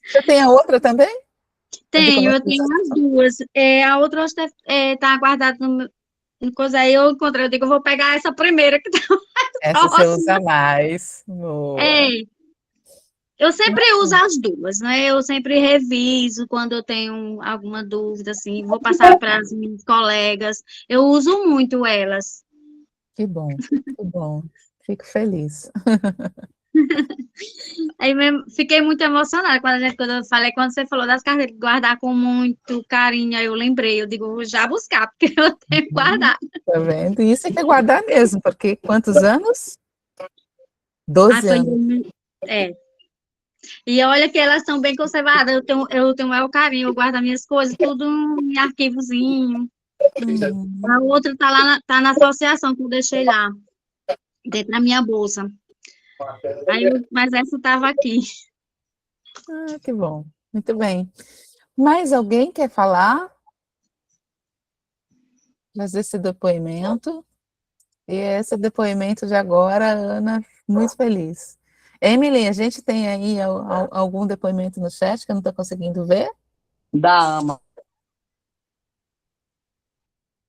Você tem a outra também? A de Eu tenho as comercialização? duas. A outra está guardada no coisa aí, eu encontrei, eu digo, eu vou pegar essa primeira que tá Essa você usa próxima. mais. Boa. É, eu sempre uso as duas, né? Eu sempre reviso quando eu tenho alguma dúvida, assim, vou passar para as minhas colegas. Eu uso muito elas. Que bom, que bom. Fico feliz. Fiquei muito emocionada quando eu falei, quando você falou das carteiras, guardar com muito carinho, aí eu lembrei, eu digo, vou já buscar, porque eu tenho guardado. Tá vendo? E isso é que é guardar mesmo, porque quantos anos? Ah, 12 foi em anos. 2000. E olha que elas estão bem conservadas, eu tenho o maior carinho, eu guardo as minhas coisas, tudo em arquivozinho. A outra tá lá, tá na associação que eu deixei lá, dentro da minha bolsa. Mas essa estava aqui. Ah, que bom. Muito bem. Mais alguém quer falar? Fazer esse depoimento? E esse depoimento de agora, Ana, muito feliz. Emily, a gente tem aí algum depoimento no chat que eu não estou conseguindo ver? Da AMA.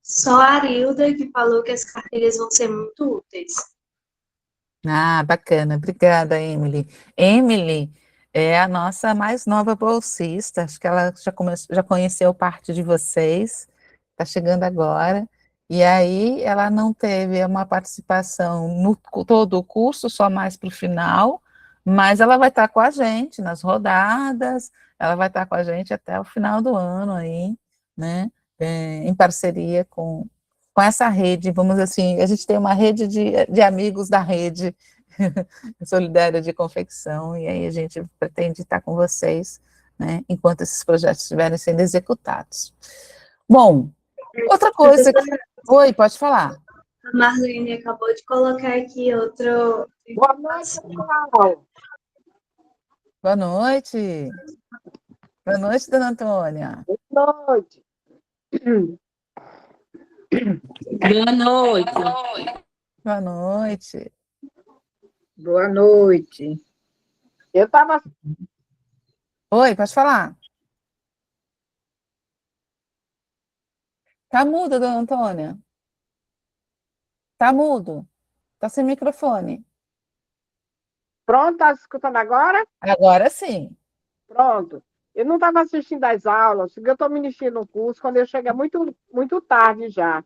Só a Arilda que falou que as carteiras vão ser muito úteis. Ah, bacana. Obrigada, Emily. Emily é a nossa mais nova bolsista. Acho que ela já conheceu parte de vocês. Está chegando agora. E aí ela não teve uma participação no todo o curso, só mais para o final, mas ela vai estar com a gente nas rodadas, ela vai estar com a gente até o final do ano aí, né? Em parceria com essa rede, vamos assim, a gente tem uma rede de amigos da rede solidária de confecção, e aí a gente pretende estar com vocês, né, enquanto esses projetos estiverem sendo executados. Bom, outra coisa que... Oi, pode falar. A Marlene acabou de colocar aqui outro. Boa noite, pessoal. Boa noite. Boa noite, dona Antônia. Boa noite. Boa noite. Boa noite. Boa noite. Eu estava. Oi, pode falar. Tá muda, dona Antônia? Tá mudo? Tá sem microfone? Pronto, tá escutando agora? Agora sim. Pronto. Eu não estava assistindo às aulas, porque eu estou ministrando no curso, quando eu chego é muito, muito tarde já.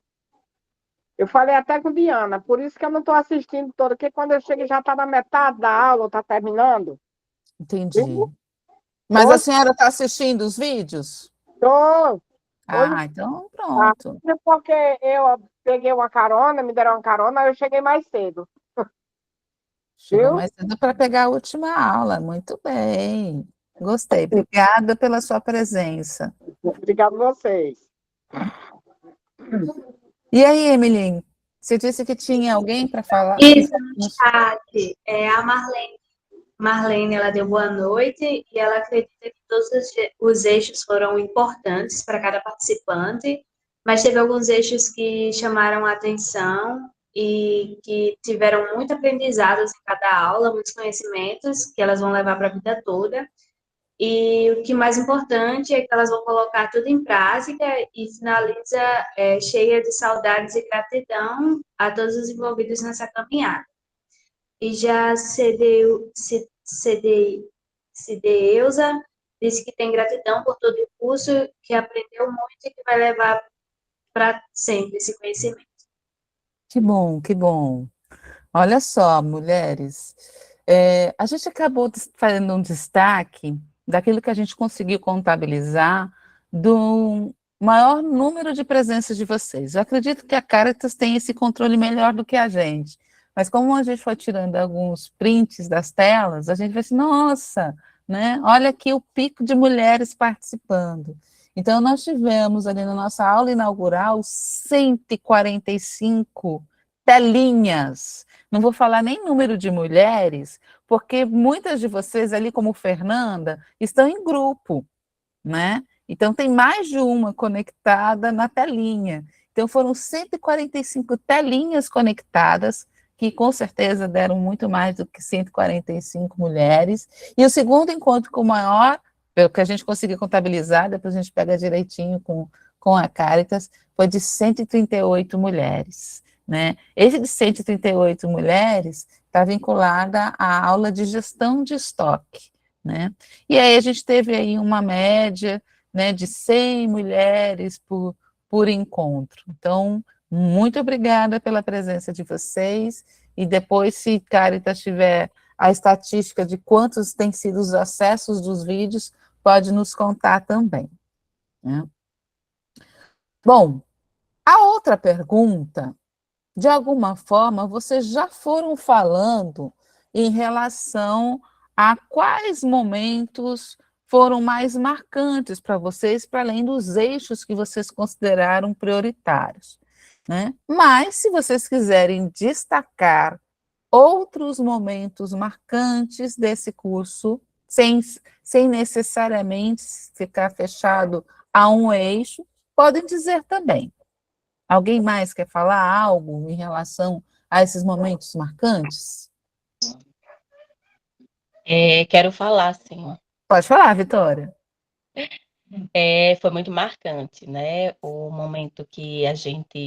Eu falei até com Diana, por isso que eu não estou assistindo toda, porque quando eu chego já está na metade da aula, está terminando. Entendi. Viu? Mas a Hoje senhora está assistindo os vídeos? estou. Hoje Ah, então tá. pronto. Porque eu peguei uma carona, me deram uma carona, eu cheguei mais cedo. Chegou Viu? mais cedo para pegar a última aula. Muito bem. Gostei. Obrigada pela sua presença. Obrigado a vocês. E aí, Emily, você disse que tinha alguém para falar? Isso, no chat, é a Marlene. Marlene, ela deu boa noite e ela acredita que todos os eixos foram importantes para cada participante, mas teve alguns eixos que chamaram a atenção e que tiveram muito aprendizado em cada aula, muitos conhecimentos que elas vão levar para a vida toda. E o que mais importante é que elas vão colocar tudo em prática e finaliza cheia de saudades e gratidão a todos os envolvidos nessa caminhada. E já Cedeusa disse que tem gratidão por todo o curso, que aprendeu muito e que vai levar para sempre esse conhecimento. Que bom, que bom. Olha só, mulheres, a gente acabou fazendo um destaque daquilo que a gente conseguiu contabilizar do maior número de presenças de vocês. Eu acredito que a Caritas tem esse controle melhor do que a gente, mas como a gente foi tirando alguns prints das telas, a gente vai assim, nossa, né? Olha aqui o pico de mulheres participando. Então, nós tivemos ali na nossa aula inaugural 145 telinhas. Não vou falar nem número de mulheres, porque muitas de vocês ali, como Fernanda, estão em grupo, né? Então tem mais de uma conectada na telinha. Então foram 145 telinhas conectadas, que com certeza deram muito mais do que 145 mulheres. E o segundo encontro com o maior, pelo que a gente conseguiu contabilizar, depois a gente pega direitinho com a Caritas, foi de 138 mulheres. Né? Esse de 138 mulheres está vinculada à aula de gestão de estoque. Né? E aí a gente teve aí uma média, né, de 100 mulheres por encontro. Então, muito obrigada pela presença de vocês, e depois, se Caritas tiver a estatística de quantos têm sido os acessos dos vídeos, pode nos contar também. Né? Bom, a outra pergunta, de alguma forma, vocês já foram falando em relação a quais momentos foram mais marcantes para vocês, para além dos eixos que vocês consideraram prioritários. Né? Mas, se vocês quiserem destacar outros momentos marcantes desse curso, sem necessariamente ficar fechado a um eixo, podem dizer também. Alguém mais quer falar algo em relação a esses momentos marcantes? Quero falar, sim. Pode falar, Vitória. Foi muito marcante, né? O momento que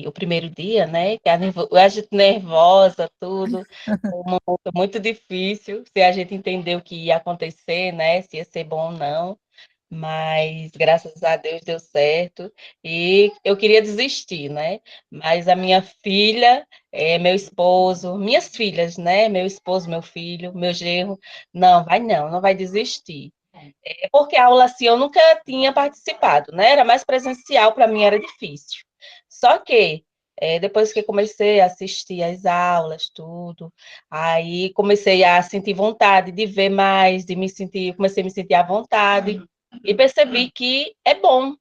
o primeiro dia, né? Que a gente nervosa, tudo, um momento muito difícil, se a gente entender o que ia acontecer, né? Se ia ser bom ou não. Mas graças a Deus deu certo, e eu queria desistir, né? Mas a minha filha, meu esposo, minhas filhas, né? Meu esposo, meu filho, meu genro, não vai desistir. Porque a aula assim eu nunca tinha participado, né? Era mais presencial, para mim era difícil. Só que depois que comecei a assistir às aulas, tudo, aí comecei a sentir vontade de ver mais, comecei a me sentir à vontade. E percebi que é bom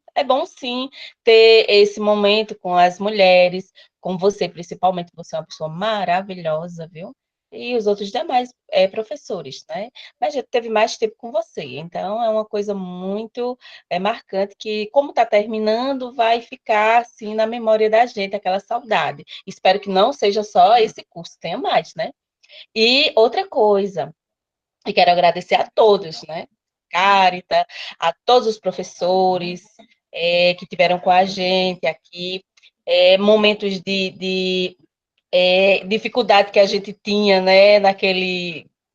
sim ter esse momento com as mulheres, com você, principalmente, você é uma pessoa maravilhosa, viu? E os outros demais professores, né? Mas já teve mais tempo com você, então é uma coisa muito marcante que, como está terminando, vai ficar assim na memória da gente, aquela saudade. Espero que não seja só esse curso, tenha mais, né? E outra coisa, e quero agradecer a todos, né? Carita, a todos os professores, que tiveram com a gente aqui, momentos de dificuldade que a gente tinha, né,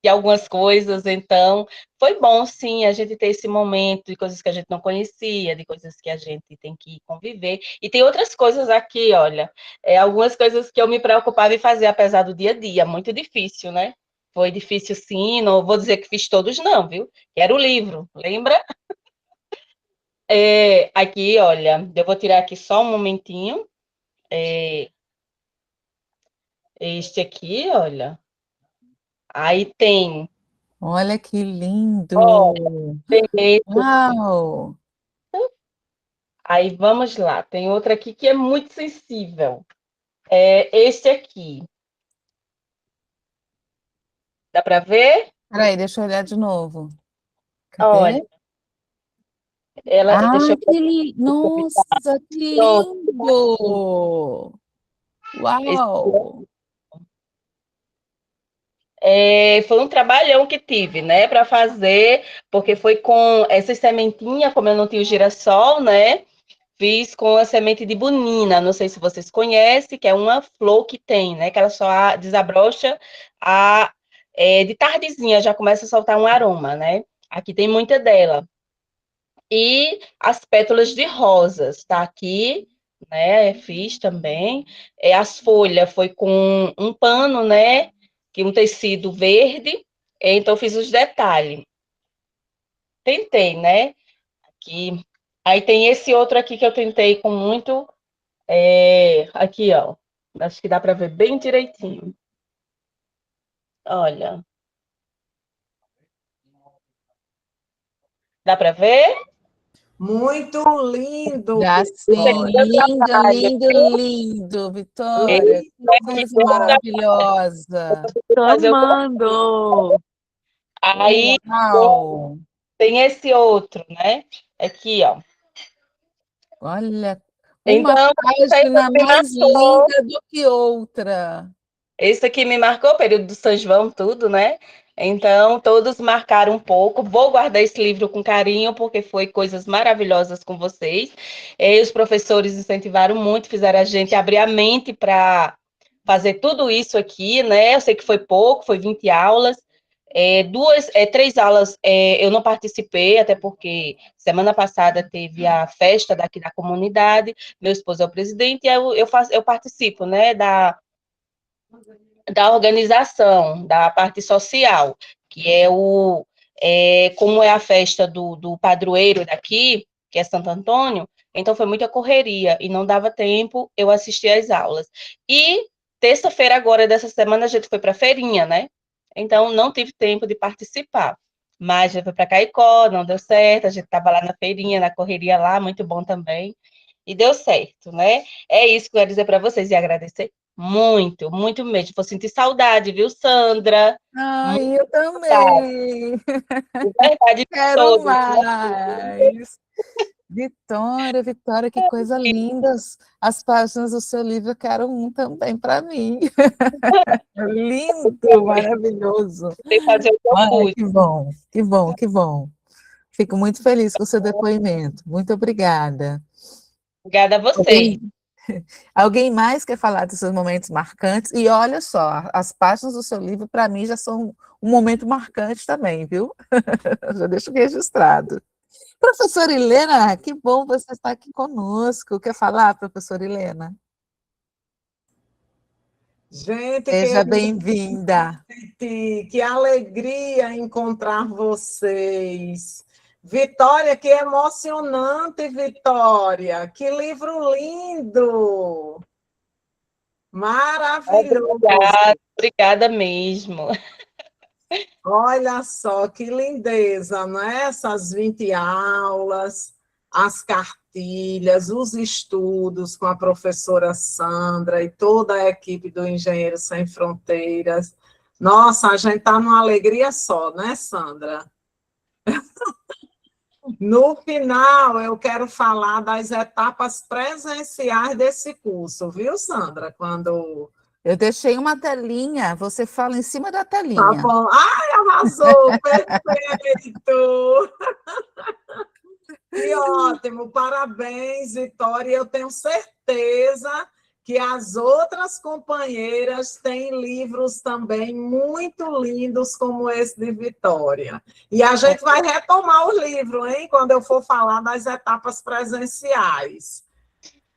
de algumas coisas, então, foi bom, sim, a gente ter esse momento de coisas que a gente não conhecia, de coisas que a gente tem que conviver, e tem outras coisas aqui, olha, algumas coisas que eu me preocupava em fazer, apesar do dia a dia, muito difícil, né, foi difícil, sim, não vou dizer que fiz todos, não, viu, era o livro, lembra? Aqui, olha, eu vou tirar aqui só um momentinho, este aqui, olha, aí tem. Olha que Olha, lindo! tem esse. Uau! Aí vamos lá, tem outra aqui que é muito sensível. Este aqui. Dá para ver? Peraí, deixa eu olhar de novo. Olha, Cadê? deixa Ah, eu nossa, que pronto. lindo! Uau! Foi um trabalhão que tive, né, para fazer, porque foi com essas sementinhas, como eu não tinha o girassol, né? Fiz com a semente de bunina, não sei se vocês conhecem, que é uma flor que tem, né? Que ela só desabrocha de tardezinha, já começa a soltar um aroma, né? Aqui tem muita dela. E as pétalas de rosas, tá aqui, né? Fiz também. As folhas foi com um pano, né? Que um tecido verde. Então fiz os detalhes. Tentei, né? Aqui. Aí tem esse outro aqui que eu tentei com muito. Aqui, ó. Acho que dá para ver bem direitinho. Olha. Dá para ver? Muito lindo, Dá sim, Vitória. lindo, lindo, lindo, Vitória. Que coisa maravilhosa. Tô amando. Aí Uau! tem esse outro, né? Aqui, ó. Olha, uma Então, página mais linda do que outra. esse aqui me marcou, o período do São João, tudo, né? Então, todos marcaram um pouco. Vou guardar esse livro com carinho, porque foi coisas maravilhosas com vocês. E os professores incentivaram muito, fizeram a gente abrir a mente para fazer tudo isso aqui, né? Eu sei que foi pouco, foi 20 aulas. Três aulas eu não participei, até porque semana passada teve a festa daqui da comunidade, meu esposo é o presidente, e eu participo, né, da organização, da parte social, que como é a festa do padroeiro daqui, que é Santo Antônio, então foi muita correria, e não dava tempo eu assistir às aulas. E terça-feira agora, dessa semana, a gente foi para a feirinha, né? Então, não tive tempo de participar. Mas já foi para Caicó, não deu certo, a gente estava lá na feirinha, na correria lá, muito bom também. E deu certo, né? É isso que eu quero dizer para vocês e agradecer muito, muito mesmo. Vou sentir saudade, viu, Sandra? Ai, Muito eu também. de verdade de Quero todos, né? mais. Vitória, Vitória, que coisa linda. As páginas do seu livro, eu quero um também para mim. Lindo, maravilhoso. Tem que fazer o que eu Ai, pude. que bom, que bom, que bom. Fico muito feliz com o seu depoimento. Muito obrigada. Obrigada a vocês. Alguém mais quer falar dos seus momentos marcantes? E olha só, as páginas do seu livro, para mim, já são um momento marcante também, viu? Já deixo registrado. Professora Helena, que bom você estar aqui conosco. Quer falar, professora Helena? Gente, Seja bem-vinda. que alegria encontrar vocês. Vitória, que emocionante, Vitória. Que livro lindo. Maravilhoso. Obrigada mesmo. Olha só que lindeza, não é? Essas 20 aulas, as cartilhas, os estudos com a professora Sandra e toda a equipe do Engenheiros Sem Fronteiras. Nossa, a gente está numa alegria só, né, Sandra? No final, eu quero falar das etapas presenciais desse curso, viu, Sandra? Quando Eu deixei uma telinha, você fala em cima da tá telinha. bom. Ai, arrasou, perfeito! Que ótimo, parabéns, Vitória. Eu tenho certeza que as outras companheiras têm livros também muito lindos como esse de Vitória. E a gente vai retomar o livro, hein, quando eu for falar das etapas presenciais.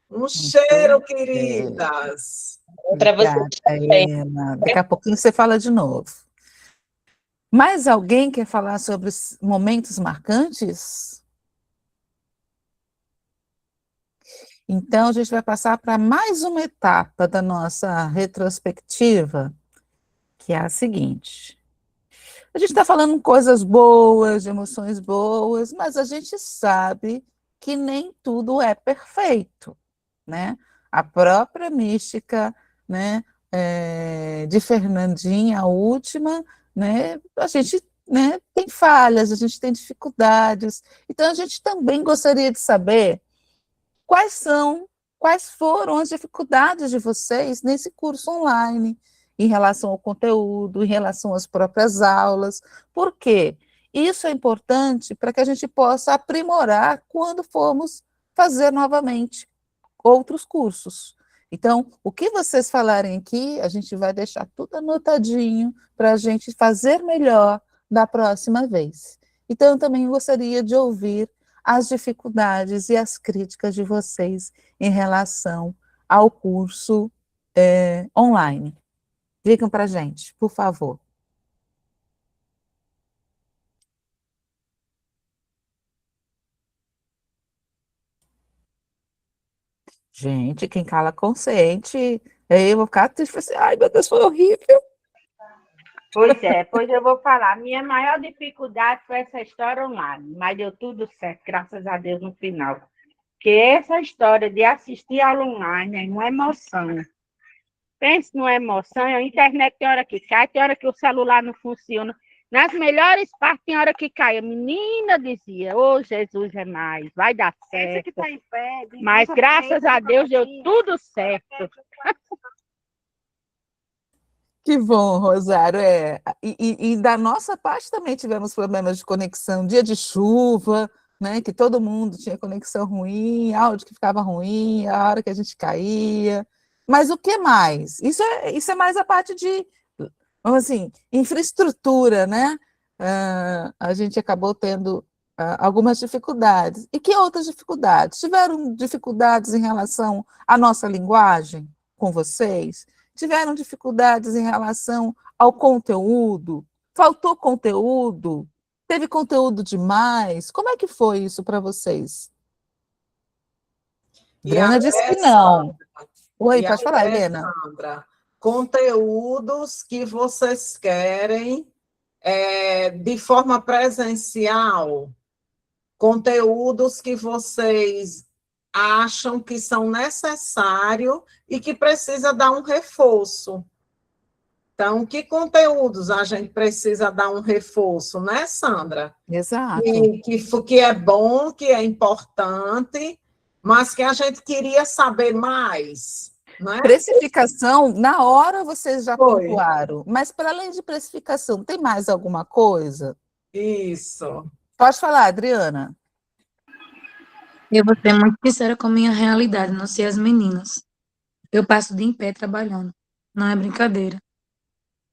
Um cheiro, queridas. Para você Obrigada, também. Helena. Daqui a pouquinho você fala de novo. Mais alguém quer falar sobre os momentos marcantes? Então, a gente vai passar para mais uma etapa da nossa retrospectiva, que é a seguinte. A gente está falando coisas boas, de emoções boas, mas a gente sabe que nem tudo é perfeito, né? A própria mística, né, de Fernandinha, a última, né, a gente, né, tem falhas, a gente tem dificuldades. Então, a gente também gostaria de saber quais foram as dificuldades de vocês nesse curso online, em relação ao conteúdo, em relação às próprias aulas. Por quê? Isso é importante para que a gente possa aprimorar quando formos fazer novamente outros cursos. Então, o que vocês falarem aqui, a gente vai deixar tudo anotadinho para a gente fazer melhor da próxima vez. Então, eu também gostaria de ouvir as dificuldades e as críticas de vocês em relação ao curso online. Digam para a gente, por favor. Gente, quem cala consente. Eu vou ficar triste, assim, ai meu Deus, foi horrível. Pois eu vou falar. Minha maior dificuldade foi essa história online, mas deu tudo certo, graças a Deus, no final. Porque essa história de assistir aula online é uma emoção. Pense numa emoção, a internet tem hora que cai, tem hora que o celular não funciona. Nas melhores partes, tem hora que cai. A menina dizia, ô Jesus é mais, vai dar certo. Mas graças a Deus deu tudo certo. Que bom, Rosário. E da nossa parte também tivemos problemas de conexão, dia de chuva, né, que todo mundo tinha conexão ruim, áudio que ficava ruim, a hora que a gente caía. Mas o que mais? Isso é mais a parte de, vamos assim, infraestrutura, né? A gente acabou tendo algumas dificuldades. E que outras dificuldades? Tiveram dificuldades em relação à nossa linguagem com vocês? Tiveram dificuldades em relação ao conteúdo? Faltou conteúdo? Teve conteúdo demais? Como é que foi isso para vocês? Adriana disse que não. Oi, pode falar, Helena. Sandra, conteúdos que vocês querem de forma presencial, conteúdos que vocês acham que são necessários e que precisa dar um reforço. Então, que conteúdos a gente precisa dar um reforço, né, Sandra? Exato. Que é bom, que é importante, mas que a gente queria saber mais. Não é? Precificação, na hora vocês já pontuaram, mas para além de precificação, tem mais alguma coisa? Isso. Pode falar, Adriana. Eu vou ser muito sincera com a minha realidade, não sei as meninas. Eu passo o dia em pé trabalhando, não é brincadeira.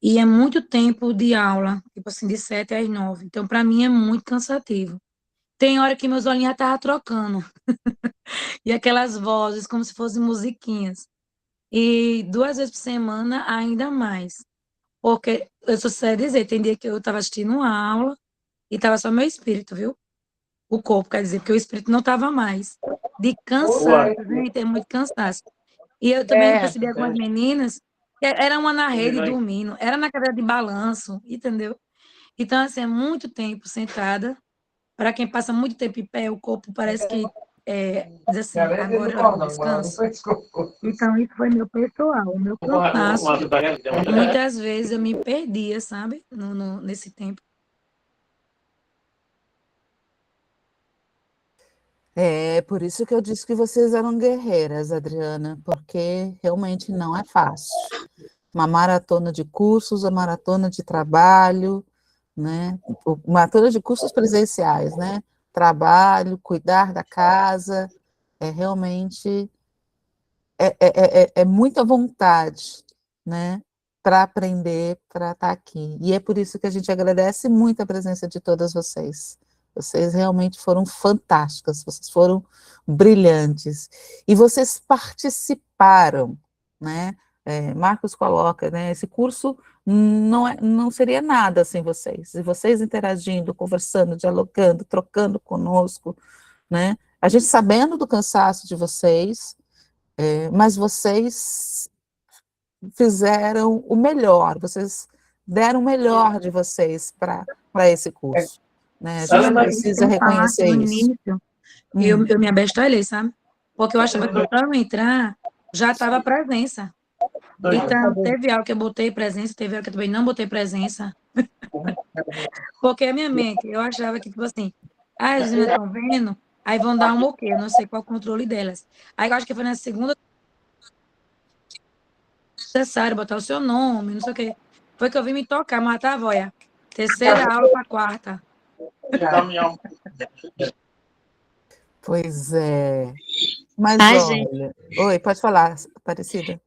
E é muito tempo de aula, tipo assim, de 7 às 9. Então, para mim, é muito cansativo. Tem hora que meus olhinhos já estavam trocando. E aquelas vozes, como se fossem musiquinhas. E 2 vezes por semana, ainda mais. Porque, eu só sei dizer, tem dia que eu estava assistindo uma aula e estava só meu espírito, viu? O corpo, quer dizer, porque o espírito não estava mais. De cansaço, gente, é muito cansaço. E eu também percebi algumas meninas que era uma na rede dormindo, era na cadeira de balanço, entendeu? Então, assim, é muito tempo sentada. Para quem passa muito tempo em pé, o corpo parece que diz assim, agora é hora do descanso. Então, isso foi meu pessoal, o meu cansaço. Muitas vezes eu me perdia, sabe, nesse tempo. É por isso que eu disse que vocês eram guerreiras, Adriana, porque realmente não é fácil. Uma maratona de cursos, uma maratona de trabalho, né? Maratona de cursos presenciais, né? trabalho, cuidar da casa, realmente muita vontade, né, para aprender, para estar aqui. E é por isso que a gente agradece muito a presença de todas vocês. Vocês realmente foram fantásticas, vocês foram brilhantes. E vocês participaram, né? Marcos coloca, né? Esse curso não seria nada sem vocês. E vocês interagindo, conversando, dialogando, trocando conosco, né? A gente sabendo do cansaço de vocês, mas vocês fizeram o melhor, vocês deram o melhor de vocês para esse curso, né? A gente precisa reconhecer no isso. início, eu me abestalhei, sabe? Porque eu achava que para eu entrar, já estava a presença. Então, teve algo que eu botei presença, teve algo que eu também não botei presença. Porque a minha mente, eu achava que, tipo assim, as meninas estão vendo, aí vão dar um ok, eu não sei qual é o controle delas. Aí eu acho que foi na segunda necessário botar o seu nome, não sei o quê. Foi que eu vim me tocar, matar a voia. Terceira aula para quarta. Pois é. Mas Ai, olha... gente. Oi, pode falar, Aparecida.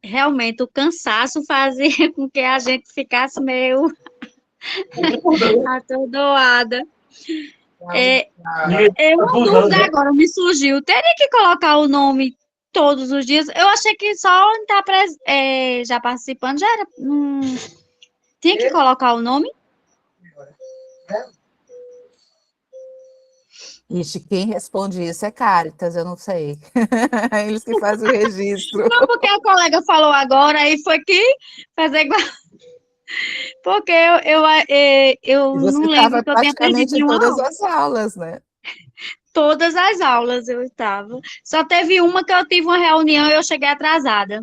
Realmente, o cansaço fazia com que a gente ficasse meio atordoada. Uma dúvida agora me surgiu. Teria que colocar o nome todos os dias? Eu achei que só estar já participando já era. Tinha que colocar o nome? Ixi, quem responde isso é Cáritas, eu não sei. Eles que fazem o registro. Não, porque a colega falou agora e foi que fazer igual. Porque eu Você não estava lembro que eu tenha perdido praticamente em nenhuma todas aula. as aulas, né? Todas as aulas eu estava. Só teve uma que eu tive uma reunião e eu cheguei atrasada.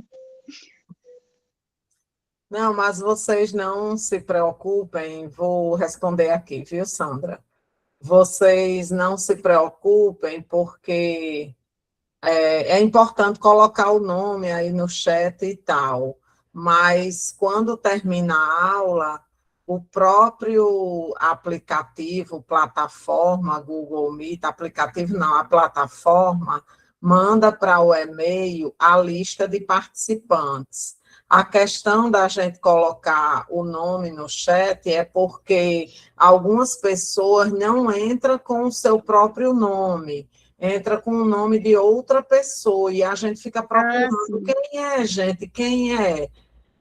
Não, mas vocês não se preocupem, vou responder aqui, viu, Sandra? Vocês não se preocupem, porque é importante colocar o nome aí no chat e tal, mas quando termina a aula, o próprio aplicativo, plataforma, Google Meet, aplicativo não, a plataforma, manda para o e-mail a lista de participantes. A questão da gente colocar o nome no chat é porque algumas pessoas não entram com o seu próprio nome, entra com o nome de outra pessoa, e a gente fica procurando quem é, gente, quem é,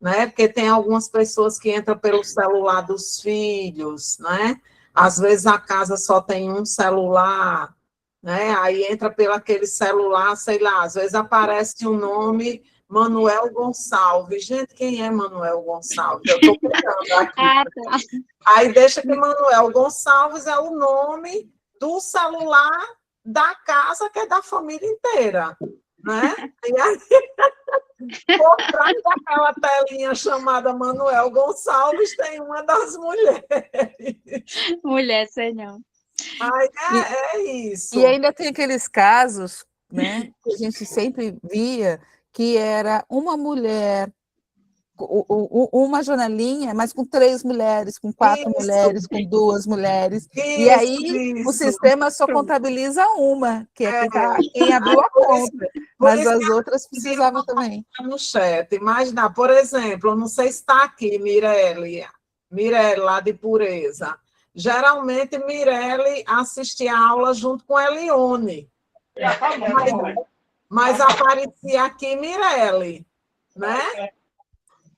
né? Porque tem algumas pessoas que entram pelo celular dos filhos, né? Às vezes a casa só tem um celular, né? Aí entra pelo aquele celular, sei lá, às vezes aparece um nome Manuel Gonçalves. Gente, quem é Manuel Gonçalves? Eu estou procurando aqui. Aí deixa que Manuel Gonçalves é o nome do celular da casa, que é da família inteira, né? E aí, por trás daquela telinha chamada Manuel Gonçalves, tem uma das mulheres. Mulher, sei não. Ai, é isso. E ainda tem aqueles casos, né, que a gente sempre via, que era uma mulher, uma janelinha, mas com 3 mulheres, com 4 mulheres, com 2 mulheres, e aí o sistema só contabiliza uma, que é quem abriu a conta, mas as outras precisavam também. No chat, imagina, por exemplo, não sei se está aqui, Mirelle, lá de Pureza. Geralmente, Mirelle assistia a aula junto com Elione. Mas aparecia aqui Mirelle, né?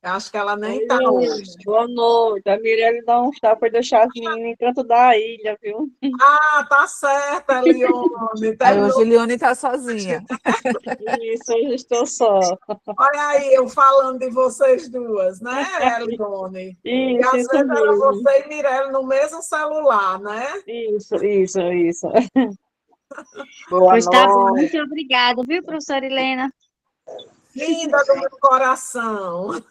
Acho que ela nem está hoje. Boa noite. A Mirelle não está, foi deixar as meninas em canto da ilha, viu? Ah, tá certo, Elione. Aí hoje a Elione está sozinha. Isso, hoje estou só. Olha aí, eu falando de vocês duas, né, Elione? Isso, e às vezes era você e Mirelle no mesmo celular, né? Isso. Pois tá bom, muito obrigada, viu, professora Helena? Linda do meu coração.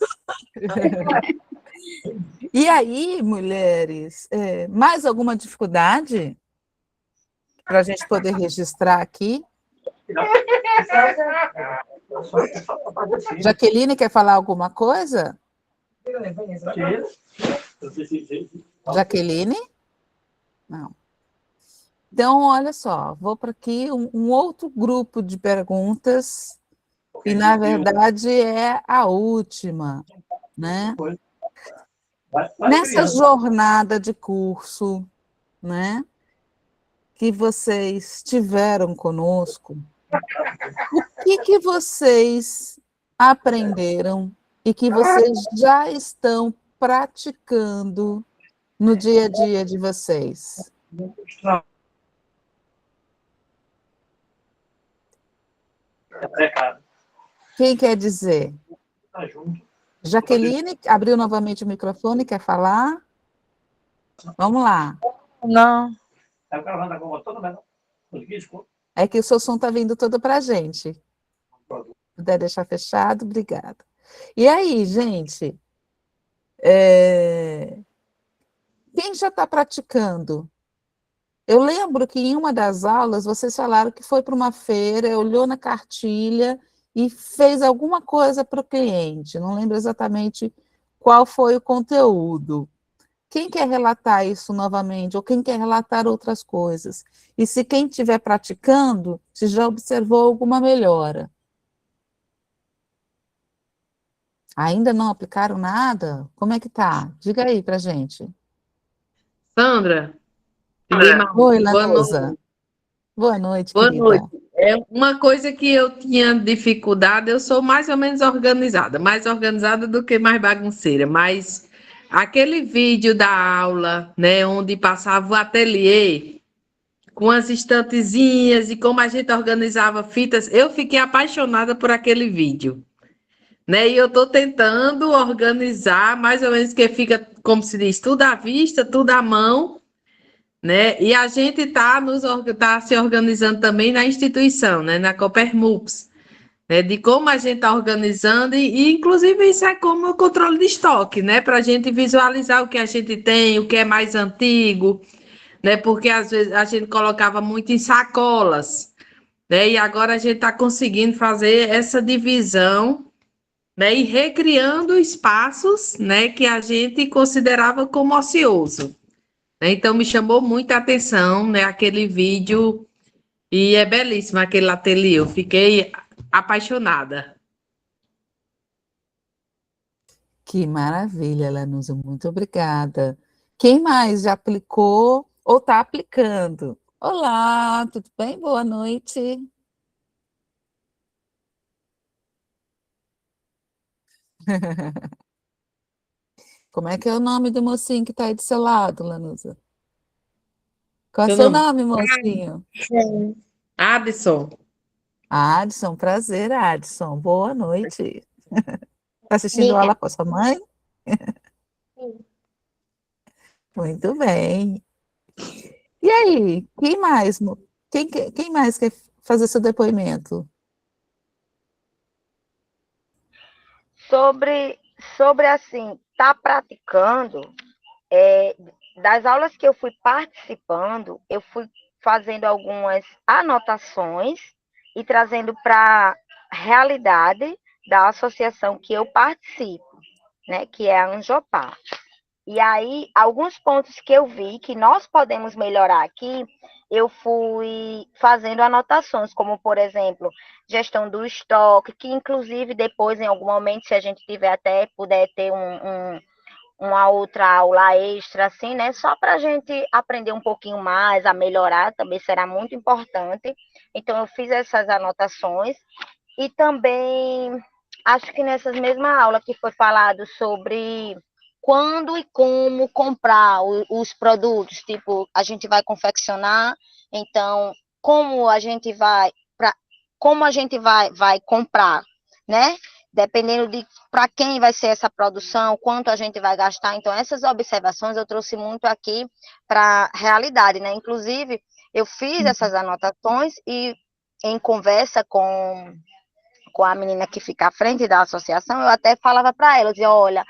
E aí, mulheres, mais alguma dificuldade para a gente poder registrar aqui? Jaqueline quer falar alguma coisa? Jaqueline? Não. Então, olha só, vou para aqui um outro grupo de perguntas, e na verdade é a última, né? Nessa jornada de curso, né, que vocês tiveram conosco, o que vocês aprenderam e que vocês já estão praticando no dia a dia de vocês? Quem quer dizer? Jaqueline abriu novamente o microfone, quer falar? Vamos lá. Não. É que o seu som está vindo todo para a gente. Se puder deixar fechado, obrigada. E aí, gente? Quem já está praticando? Eu lembro que em uma das aulas vocês falaram que foi para uma feira, olhou na cartilha e fez alguma coisa para o cliente. Não lembro exatamente qual foi o conteúdo. Quem quer relatar isso novamente? Ou quem quer relatar outras coisas? E se quem estiver praticando, se já observou alguma melhora? Ainda não aplicaram nada? Como é que tá? Diga aí para gente. Sandra, Oi, boa Lanusa. noite. Boa noite, Boa querida. noite. É uma coisa que eu tinha dificuldade, eu sou mais ou menos organizada, mais organizada do que mais bagunceira, mas aquele vídeo da aula, né, onde passava o ateliê com as estantezinhas e como a gente organizava fitas, eu fiquei apaixonada por aquele vídeo, né? E eu estou tentando organizar mais ou menos que fica, como se diz, tudo à vista, tudo à mão, né? E a gente tá se organizando também na instituição, né? Na Copermups, né? De como a gente está organizando e, inclusive, isso é como o controle de estoque, né? Para a gente visualizar o que a gente tem, o que é mais antigo, né? Porque às vezes a gente colocava muito em sacolas, né? E agora a gente está conseguindo fazer essa divisão, né? E recriando espaços, né? Que a gente considerava como ocioso. Então, me chamou muita atenção, né, aquele vídeo, e é belíssimo aquele ateliê, eu fiquei apaixonada. Que maravilha, Lanusa, muito obrigada. Quem mais já aplicou ou está aplicando? Olá, tudo bem? Boa noite. Como é que é o nome do mocinho que está aí do seu lado, Lanusa? Qual é o Seu seu nome? nome, mocinho? Adson. Adson, prazer, Adson. Boa noite. Está assistindo aula com a sua mãe? Muito bem. E aí, quem mais? Quem mais quer fazer seu depoimento? Sobre assim, tá praticando, das aulas que eu fui participando, eu fui fazendo algumas anotações e trazendo para a realidade da associação que eu participo, né, que é a Anjopar. E aí, alguns pontos que eu vi que nós podemos melhorar aqui, eu fui fazendo anotações, como, por exemplo, gestão do estoque, que inclusive depois, em algum momento, se a gente tiver até, puder ter uma outra aula extra, assim, né? Só para a gente aprender um pouquinho mais, a melhorar, também será muito importante. Então, eu fiz essas anotações. E também, acho que nessas mesmas aulas que foi falado sobre quando e como comprar os produtos, tipo, a gente vai confeccionar, então, como a gente vai comprar, né? Dependendo de para quem vai ser essa produção, quanto a gente vai gastar. Então, essas observações eu trouxe muito aqui para a realidade, né? Inclusive, eu fiz essas anotações e em conversa com a menina que fica à frente da associação, eu até falava para ela, dizia, olha,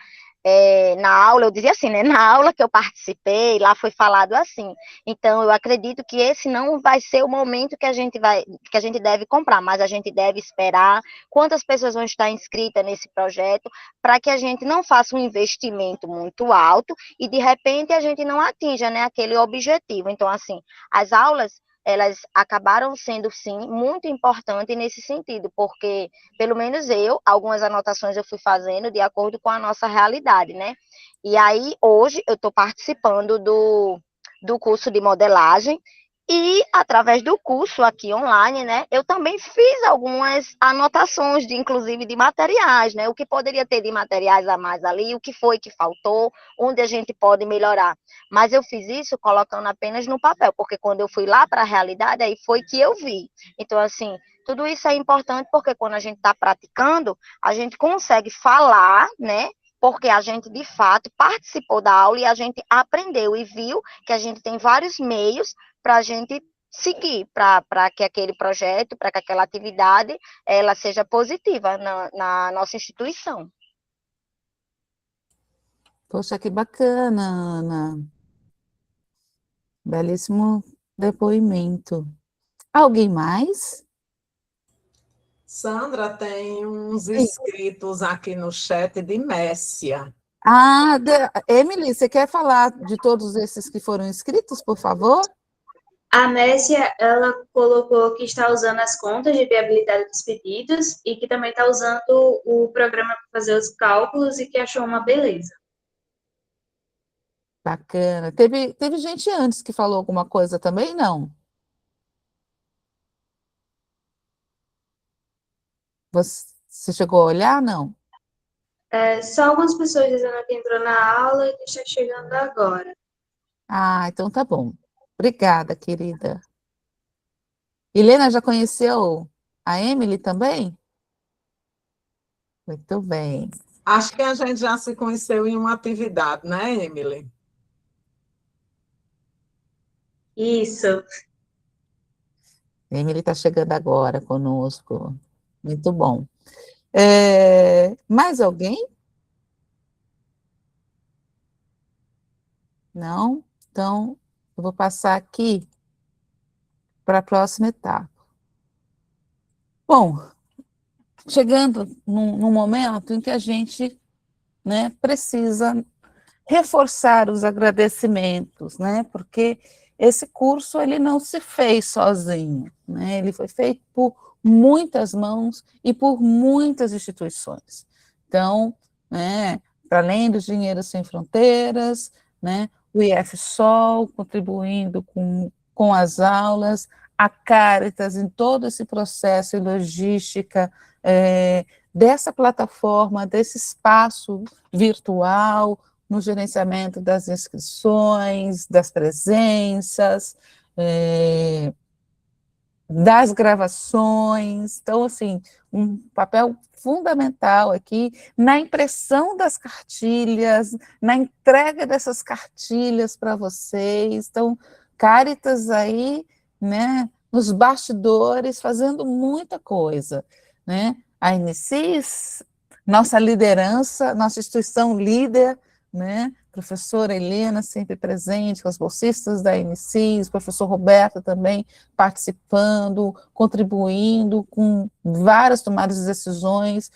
na aula, eu dizia assim, né? Na aula que eu participei, lá foi falado assim. Então, eu acredito que esse não vai ser o momento que a gente deve comprar, mas a gente deve esperar quantas pessoas vão estar inscritas nesse projeto, para que a gente não faça um investimento muito alto e, de repente, a gente não atinja, né, aquele objetivo. Então, assim, as aulas, elas acabaram sendo, sim, muito importantes nesse sentido, porque, pelo menos algumas anotações eu fui fazendo de acordo com a nossa realidade, né? E aí, hoje, eu estou participando do curso de modelagem, e, através do curso aqui online, né, eu também fiz algumas anotações, inclusive de materiais, né, o que poderia ter de materiais a mais ali, o que foi que faltou, onde a gente pode melhorar. Mas eu fiz isso colocando apenas no papel, porque quando eu fui lá para a realidade, aí foi que eu vi. Então, assim, tudo isso é importante porque quando a gente está praticando, a gente consegue falar, né, porque a gente, de fato, participou da aula e a gente aprendeu e viu que a gente tem vários meios para a gente seguir, para que aquele projeto, para que aquela atividade, ela seja positiva na nossa instituição. Poxa, que bacana, Ana. Belíssimo depoimento. Alguém mais? Sandra, tem uns Sim. inscritos aqui no chat de Messia. Emily, você quer falar de todos esses que foram inscritos, por favor? A Messia, ela colocou que está usando as contas de viabilidade dos pedidos e que também está usando o programa para fazer os cálculos e que achou uma beleza. Bacana. Teve gente antes que falou alguma coisa também, não? Você chegou a olhar, não? Só algumas pessoas dizendo que entrou na aula e que está chegando agora. Ah, então tá bom. Obrigada, querida. Helena já conheceu a Emily também? Muito bem. Acho que a gente já se conheceu em uma atividade, né, Emily? Isso. Emily está chegando agora conosco. Muito bom. Mais alguém? Não? Então, eu vou passar aqui para a próxima etapa. Bom, chegando num momento em que a gente, né, precisa reforçar os agradecimentos, né, porque esse curso ele não se fez sozinho, né, ele foi feito por muitas mãos e por muitas instituições. Então, né, para além do Dinheiro Sem Fronteiras, né, o IFSOL contribuindo com as aulas, a Caritas em todo esse processo e logística dessa plataforma, desse espaço virtual, no gerenciamento das inscrições, das presenças, das gravações. Então, assim, um papel fundamental aqui na impressão das cartilhas, na entrega dessas cartilhas para vocês. Então, Caritas aí, né, nos bastidores, fazendo muita coisa, né? A Inicis, nossa liderança, nossa instituição líder, né? Professora Helena sempre presente, com as bolsistas da Inicis, professor Roberto também participando, contribuindo com várias tomadas de decisões,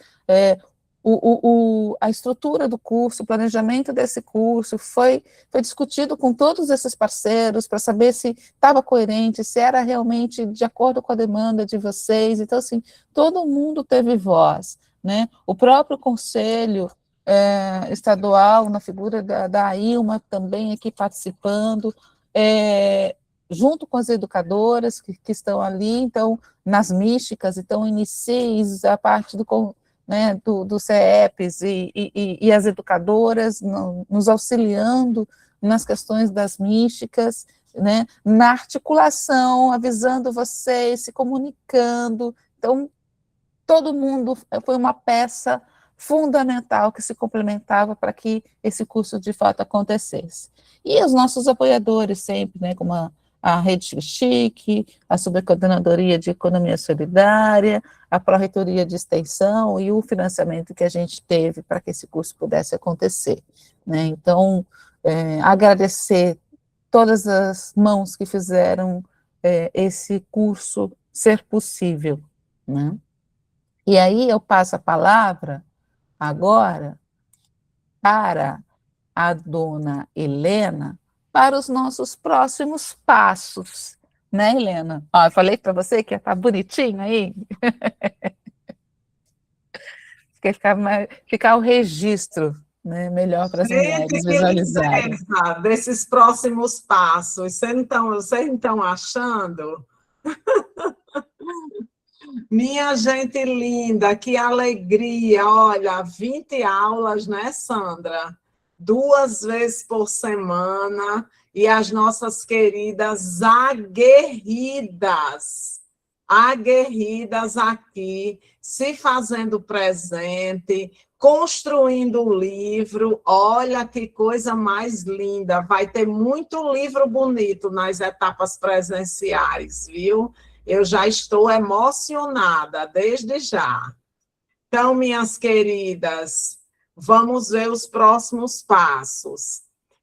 a estrutura do curso, o planejamento desse curso foi discutido com todos esses parceiros para saber se estava coerente, se era realmente de acordo com a demanda de vocês. Então, assim, todo mundo teve voz, né? O próprio conselho estadual, na figura da Ilma, também aqui participando, junto com as educadoras que estão ali, então, nas místicas, então, inicies a parte né, do CEPs e as educadoras nos auxiliando nas questões das místicas, né, na articulação, avisando vocês, se comunicando. Então, todo mundo foi uma peça fundamental que se complementava para que esse curso de fato acontecesse. E os nossos apoiadores sempre, né, como a a Rede Chique, a Subcoordenadoria de Economia Solidária, a Pró-Reitoria de Extensão e o financiamento que a gente teve para que esse curso pudesse acontecer, né? Então, agradecer todas as mãos que fizeram esse curso ser possível, né? E aí eu passo a palavra agora para a dona Helena, para os nossos próximos passos, né, Helena? Ó, eu falei para você que ia estar bonitinho aí. Ficar o registro, né, melhor para as Gente, mulheres que visualizarem. lindeza desses próximos passos. Vocês não estão achando? Minha gente linda, que alegria! Olha, 20 aulas, né, Sandra? 2 vezes por semana, e as nossas queridas aguerridas aqui, se fazendo presente, construindo o livro. Olha que coisa mais linda! Vai ter muito livro bonito nas etapas presenciais, viu? Eu já estou emocionada, desde já. Então, minhas queridas, vamos ver os próximos passos.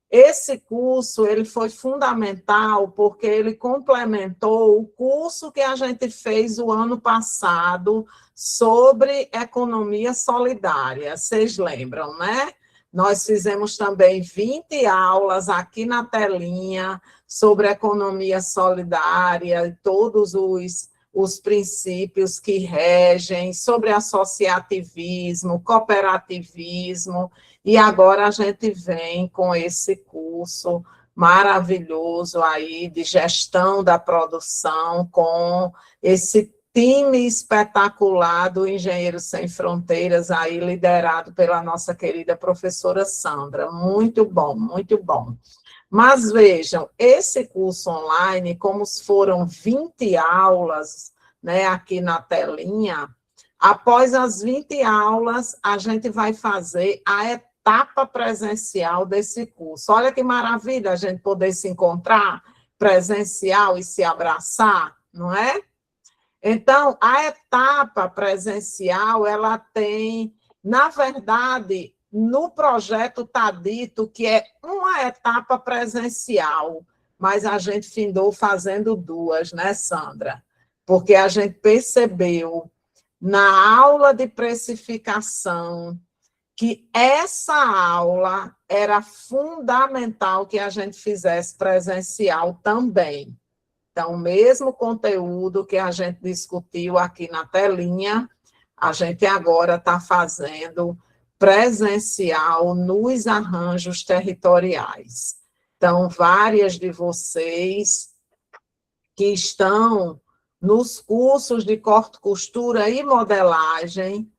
Esse curso, ele foi fundamental porque ele complementou o curso que a gente fez o ano passado sobre economia solidária. Vocês lembram, né? Nós fizemos também 20 aulas aqui na telinha sobre economia solidária e todos os princípios que regem, sobre associativismo, cooperativismo, e agora a gente vem com esse curso maravilhoso aí de gestão da produção, com esse time espetacular do Engenheiros Sem Fronteiras, aí liderado pela nossa querida professora Sandra. Muito bom, muito bom. Mas vejam, esse curso online, como foram 20 aulas, né, aqui na telinha, após as 20 aulas, a gente vai fazer a etapa presencial desse curso. Olha que maravilha a gente poder se encontrar presencial e se abraçar, não é? Então, a etapa presencial, ela tem, na verdade, no projeto está dito que é uma etapa presencial, mas a gente findou fazendo 2, né, Sandra? Porque a gente percebeu na aula de precificação que essa aula era fundamental que a gente fizesse presencial também. Então, o mesmo conteúdo que a gente discutiu aqui na telinha, a gente agora está fazendo presencial nos arranjos territoriais. Então, várias de vocês que estão nos cursos de corte, costura e modelagem,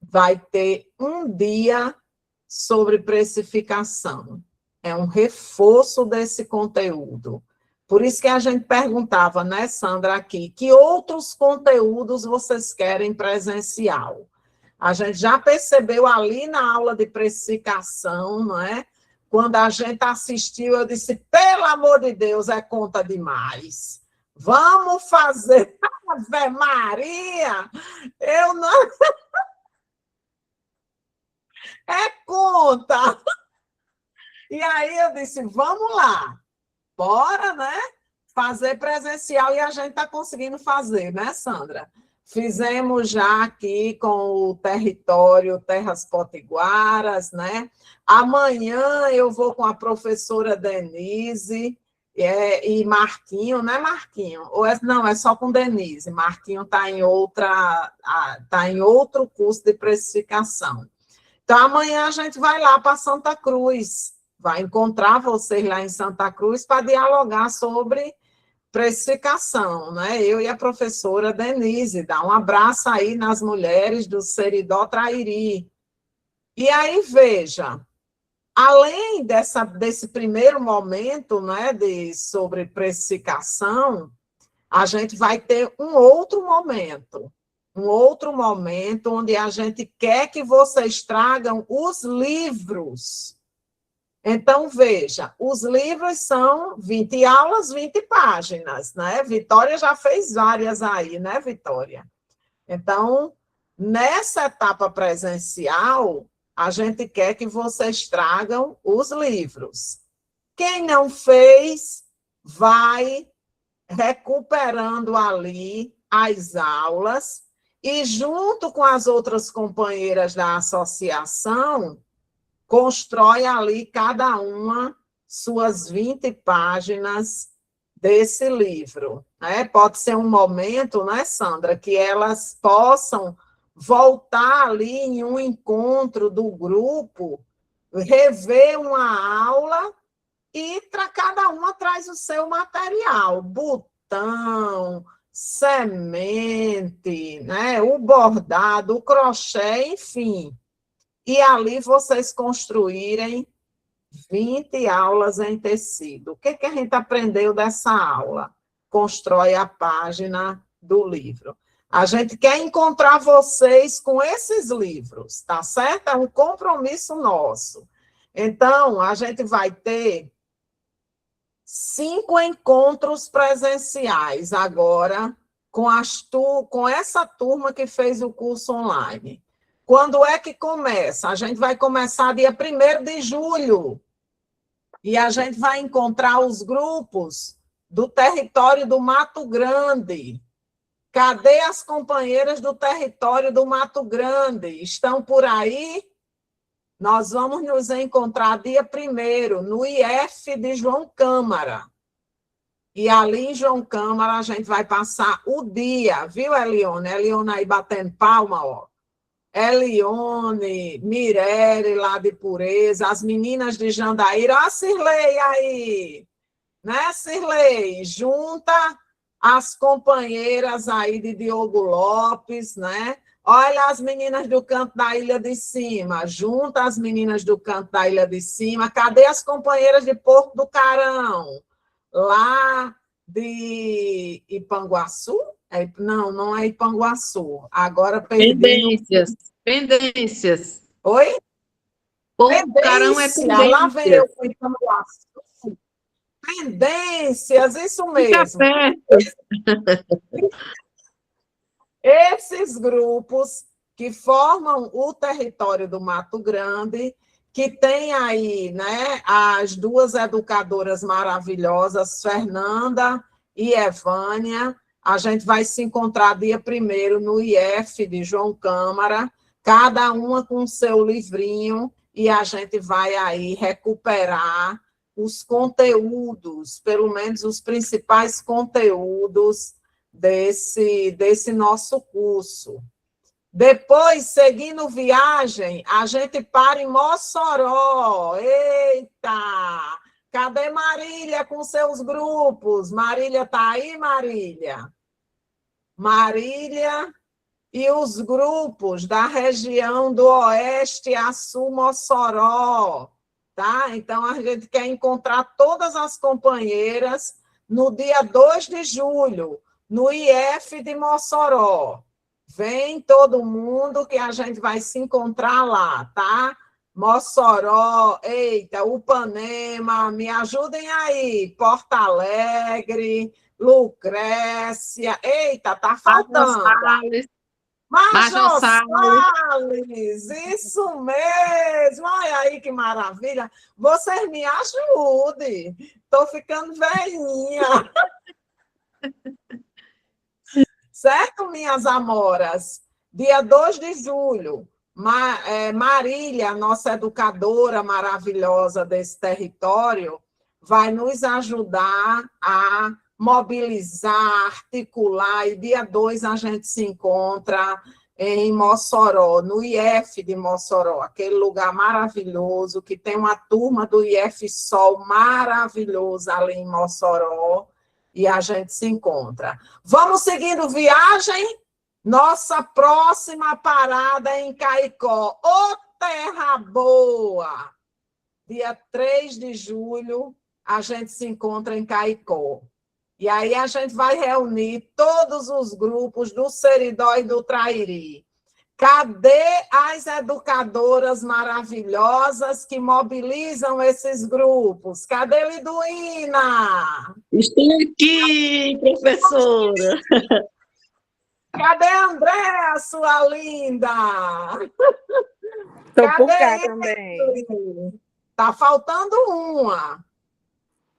vai ter um dia sobre precificação. É um reforço desse conteúdo. Por isso que a gente perguntava, né, Sandra, aqui, que outros conteúdos vocês querem presencial? A gente já percebeu ali na aula de precificação, não é? Quando a gente assistiu, eu disse, pelo amor de Deus, é conta demais. Vamos fazer. Ave Maria! Eu não... É conta! E aí eu disse, vamos lá. Bora, né? Fazer presencial, e a gente está conseguindo fazer, né, Sandra? Fizemos já aqui com o território Terras Potiguaras, né? Amanhã eu vou com a professora Denise e Marquinho, né, Marquinho? Não, é só com Denise. Marquinho está em outro curso de precificação. Então, amanhã a gente vai lá para Santa Cruz. Vai encontrar vocês lá em Santa Cruz para dialogar sobre precificação, né? Eu e a professora Denise, dá um abraço aí nas mulheres do Seridó Trairi. E aí, veja, além desse primeiro momento, né, sobre precificação, a gente vai ter um outro momento onde a gente quer que vocês tragam os livros. Então, veja, os livros são 20 aulas, 20 páginas, né? Vitória já fez várias aí, né, Vitória? Então, nessa etapa presencial, a gente quer que vocês tragam os livros. Quem não fez, vai recuperando ali as aulas e, junto com as outras companheiras da associação, constrói ali cada uma suas 20 páginas desse livro. Né? Pode ser um momento, né, Sandra, que elas possam voltar ali em um encontro do grupo, rever uma aula e cada uma traz o seu material, botão, semente, né, o bordado, o crochê, enfim. E ali vocês construírem 20 aulas em tecido. O que a gente aprendeu dessa aula? Constrói a página do livro. A gente quer encontrar vocês com esses livros, tá certo? É um compromisso nosso. Então, a gente vai ter 5 encontros presenciais agora com essa turma que fez o curso online. Quando é que começa? A gente vai começar dia 1º de julho. E a gente vai encontrar os grupos do território do Mato Grande. Cadê as companheiras do território do Mato Grande? Estão por aí? Nós vamos nos encontrar dia 1º, no IF de João Câmara. E ali em João Câmara a gente vai passar o dia, viu, Elione? Elione aí batendo palma, ó. Elione, Mirelle lá de Pureza, as meninas de Jandaíra, ó a Cirlei aí, né, Cirlei? Junta as companheiras aí de Diogo Lopes, né? Olha as meninas do canto da Ilha de Cima, junta as meninas do canto da Ilha de Cima, cadê as companheiras de Porto do Carão? Lá de Ipanguaçu? Não, não é Ipanguaçu. Agora perdi. Pendências. Oi? Porto do Carão é Pendências. Lá vem eu com Ipanguaçu. Pendências, isso mesmo. Esses grupos que formam o território do Mato Grande, que tem aí, né, as 2 educadoras maravilhosas, Fernanda e Evânia. A gente vai se encontrar dia 1º no IF de João Câmara, cada uma com o seu livrinho, e a gente vai aí recuperar os conteúdos, pelo menos os principais conteúdos desse nosso curso. Depois, seguindo viagem, a gente para em Mossoró. Eita! Cadê Marília com seus grupos? Marília está aí, Marília? Marília e os grupos da região do Oeste a Sul Mossoró. Tá? Então, a gente quer encontrar todas as companheiras no dia 2 de julho, no IF de Mossoró. Vem todo mundo que a gente vai se encontrar lá, tá? Mossoró, eita, Upanema, me ajudem aí, Porto Alegre, Lucrécia, eita, tá faltando. Major Salles, isso mesmo, olha aí que maravilha. Vocês me ajudem, estou ficando velhinha. Certo, minhas amoras? Dia 2 de julho, Marília, nossa educadora maravilhosa desse território, vai nos ajudar a mobilizar, articular, e dia 2 a gente se encontra em Mossoró, no IF de Mossoró, aquele lugar maravilhoso, que tem uma turma do IF Sol maravilhosa ali em Mossoró, e a gente se encontra. Vamos seguindo viagem? Nossa próxima parada é em Caicó. Ô, terra boa! Dia 3 de julho, a gente se encontra em Caicó. E aí a gente vai reunir todos os grupos do Seridó e do Trairi. Cadê as educadoras maravilhosas que mobilizam esses grupos? Cadê Liduína? Estou aqui, professora. Cadê Andréa, sua linda? Estou por cá Cadê também. Tá faltando uma.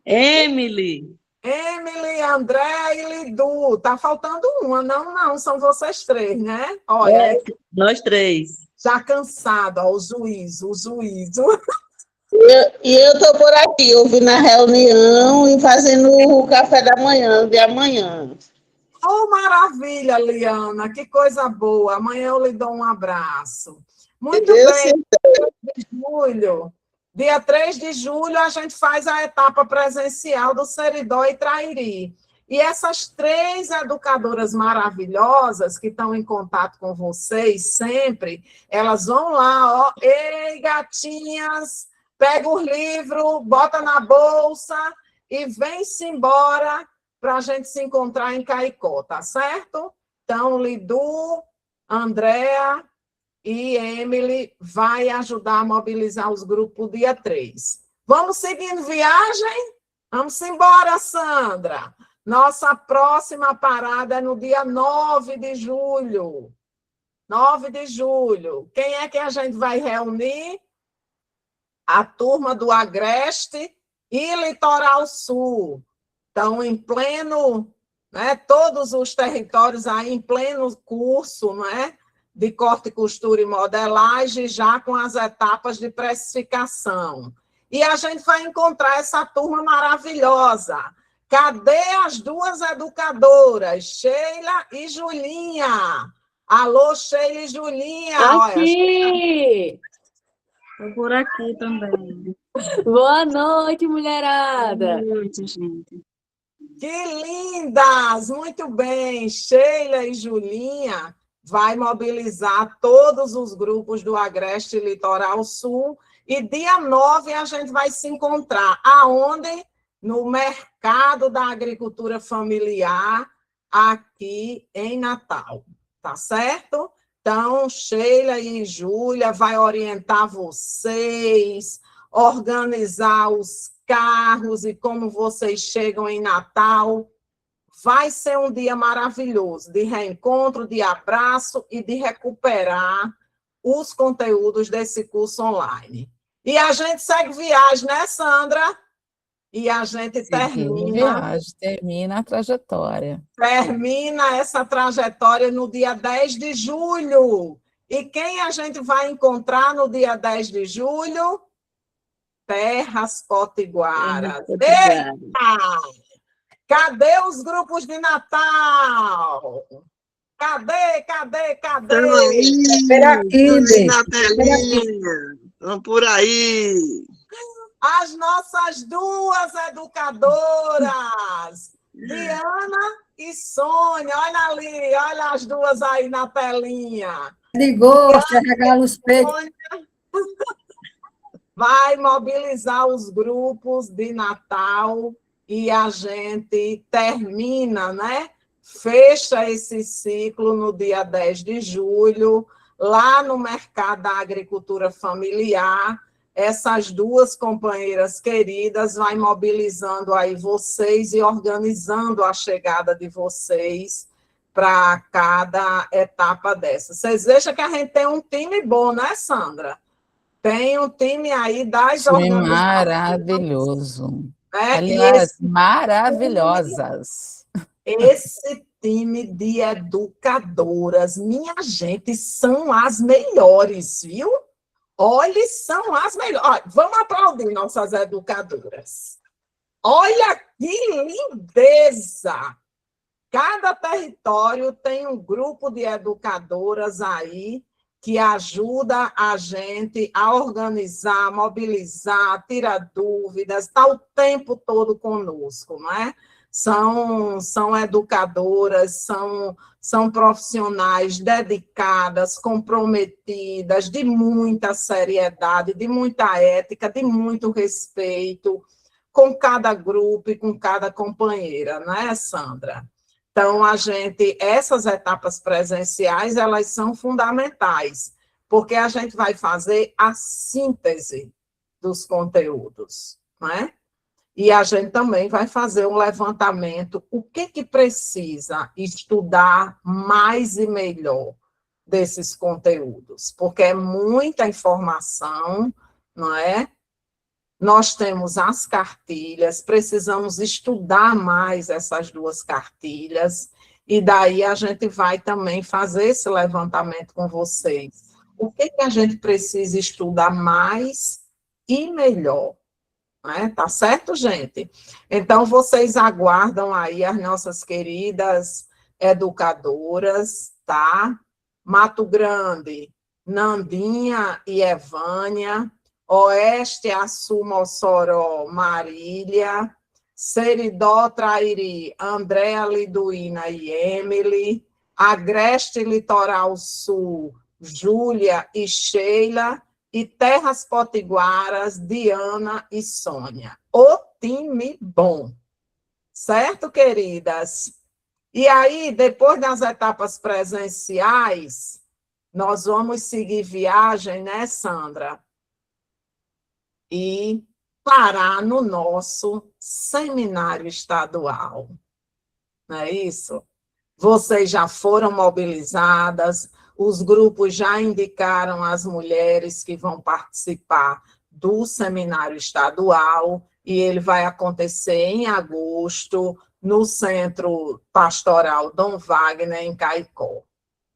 Emily. Emily, André e Lidu. Tá faltando uma. Não, são vocês três, né? Olha, Nós três. já cansado, ó, o juízo. E eu estou por aqui, ouvindo a reunião e fazendo o café da manhã, de amanhã. Oh, maravilha, Liana, que coisa boa. Amanhã eu lhe dou um abraço. Muito bem, dia 3 de julho, a gente faz a etapa presencial do Seridó e Trairi. E essas 3 educadoras maravilhosas que estão em contato com vocês sempre, elas vão lá, ó, ei, gatinhas, pega os livros, bota na bolsa e vem-se embora para a gente se encontrar em Caicó, tá certo? Então, Lidu, Andréa e Emily vai ajudar a mobilizar os grupos dia 3. Vamos seguindo viagem? Vamos embora, Sandra. Nossa próxima parada é no dia 9 de julho. 9 de julho. Quem é que a gente vai reunir? A turma do Agreste e Litoral Sul. Estão em pleno, né, todos os territórios aí em pleno curso, né, de corte, costura e modelagem, já com as etapas de precificação. E a gente vai encontrar essa turma maravilhosa. Cadê as 2 educadoras, Sheila e Julinha? Alô, Sheila e Julinha. Aqui! Estou por aqui também. Boa noite, mulherada! Boa noite, gente. Que lindas! Muito bem. Sheila e Julinha vai mobilizar todos os grupos do Agreste e Litoral Sul e dia 9 a gente vai se encontrar. Aonde? No Mercado da Agricultura Familiar, aqui em Natal. Tá certo? Então, Sheila e Júlia vai orientar vocês, organizar os carros e como vocês chegam em Natal. Vai ser um dia maravilhoso, de reencontro, de abraço e de recuperar os conteúdos desse curso online. E a gente segue viagem, né, Sandra? E a gente termina a trajetória. Termina essa trajetória no dia 10 de julho. E quem a gente vai encontrar no dia 10 de julho? Terras Potiguaras. Eita! Cadê os grupos de Natal? Cadê? Espera aqui, Natelinha. Vamos por aí. As nossas 2 educadoras, Diana e Sônia. Olha ali, olha as 2 aí na telinha. Ligou, regala os peitos. Vai mobilizar os grupos de Natal e a gente termina, né? Fecha esse ciclo no dia 10 de julho, lá no Mercado da Agricultura Familiar. Essas 2 companheiras queridas vai mobilizando aí vocês e organizando a chegada de vocês para cada etapa dessa. Vocês vejam que a gente tem um time bom, né, Sandra? Tem um time aí das organizações. Maravilhoso. Né? Aliás, maravilhosas. Esse time de educadoras, minha gente, são as melhores, viu? Olha, são as melhores. Olha, vamos aplaudir nossas educadoras. Olha que lindeza! Cada território tem um grupo de educadoras aí que ajuda a gente a organizar, mobilizar, tirar dúvidas, está o tempo todo conosco, não é? São educadoras, são profissionais dedicadas, comprometidas, de muita seriedade, de muita ética, de muito respeito com cada grupo e com cada companheira, não é, Sandra? Então, essas etapas presenciais, elas são fundamentais, porque a gente vai fazer a síntese dos conteúdos, né? E a gente também vai fazer um levantamento, o que precisa estudar mais e melhor desses conteúdos, porque é muita informação, não é? Nós temos as cartilhas, precisamos estudar mais essas 2 cartilhas, e daí a gente vai também fazer esse levantamento com vocês. O que a gente precisa estudar mais e melhor? Né? Tá certo, gente? Então, vocês aguardam aí as nossas queridas educadoras, tá? Mato Grande, Nandinha e Evânia, Oeste, Açu, Mossoró, Marília, Seridó, Trairi, Andréa, Liduína e Emily, Agreste, Litoral Sul, Júlia e Sheila, e Terras Potiguaras, Diana e Sônia. O time bom. Certo, queridas? E aí, depois das etapas presenciais, nós vamos seguir viagem, né, Sandra? E parar no nosso seminário estadual. Não é isso? Vocês já foram mobilizadas, os grupos já indicaram as mulheres que vão participar do seminário estadual, e ele vai acontecer em agosto, no Centro Pastoral Dom Wagner, em Caicó.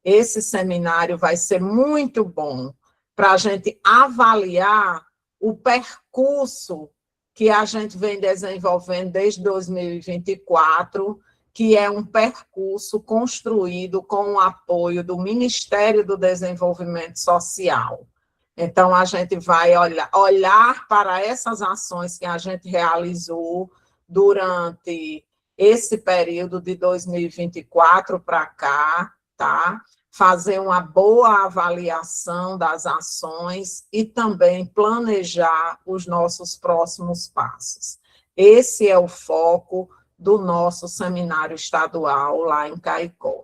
Esse seminário vai ser muito bom para a gente avaliar o percurso que a gente vem desenvolvendo desde 2024, que é um percurso construído com o apoio do Ministério do Desenvolvimento Social. Então, a gente vai olhar para essas ações que a gente realizou durante esse período de 2024 para cá, tá? Fazer uma boa avaliação das ações e também planejar os nossos próximos passos. Esse é o foco do nosso seminário estadual lá em Caicó.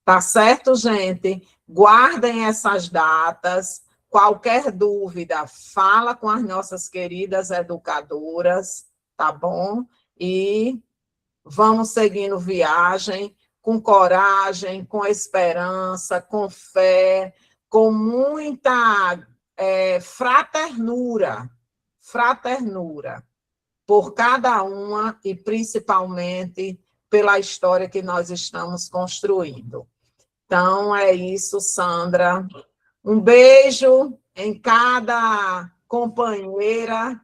Tá certo, gente? Guardem essas datas. Qualquer dúvida, fala com as nossas queridas educadoras, tá bom? E vamos seguindo viagem com coragem, com esperança, com fé, com muita fraternura por cada uma e principalmente pela história que nós estamos construindo. Então, é isso, Sandra. Um beijo em cada companheira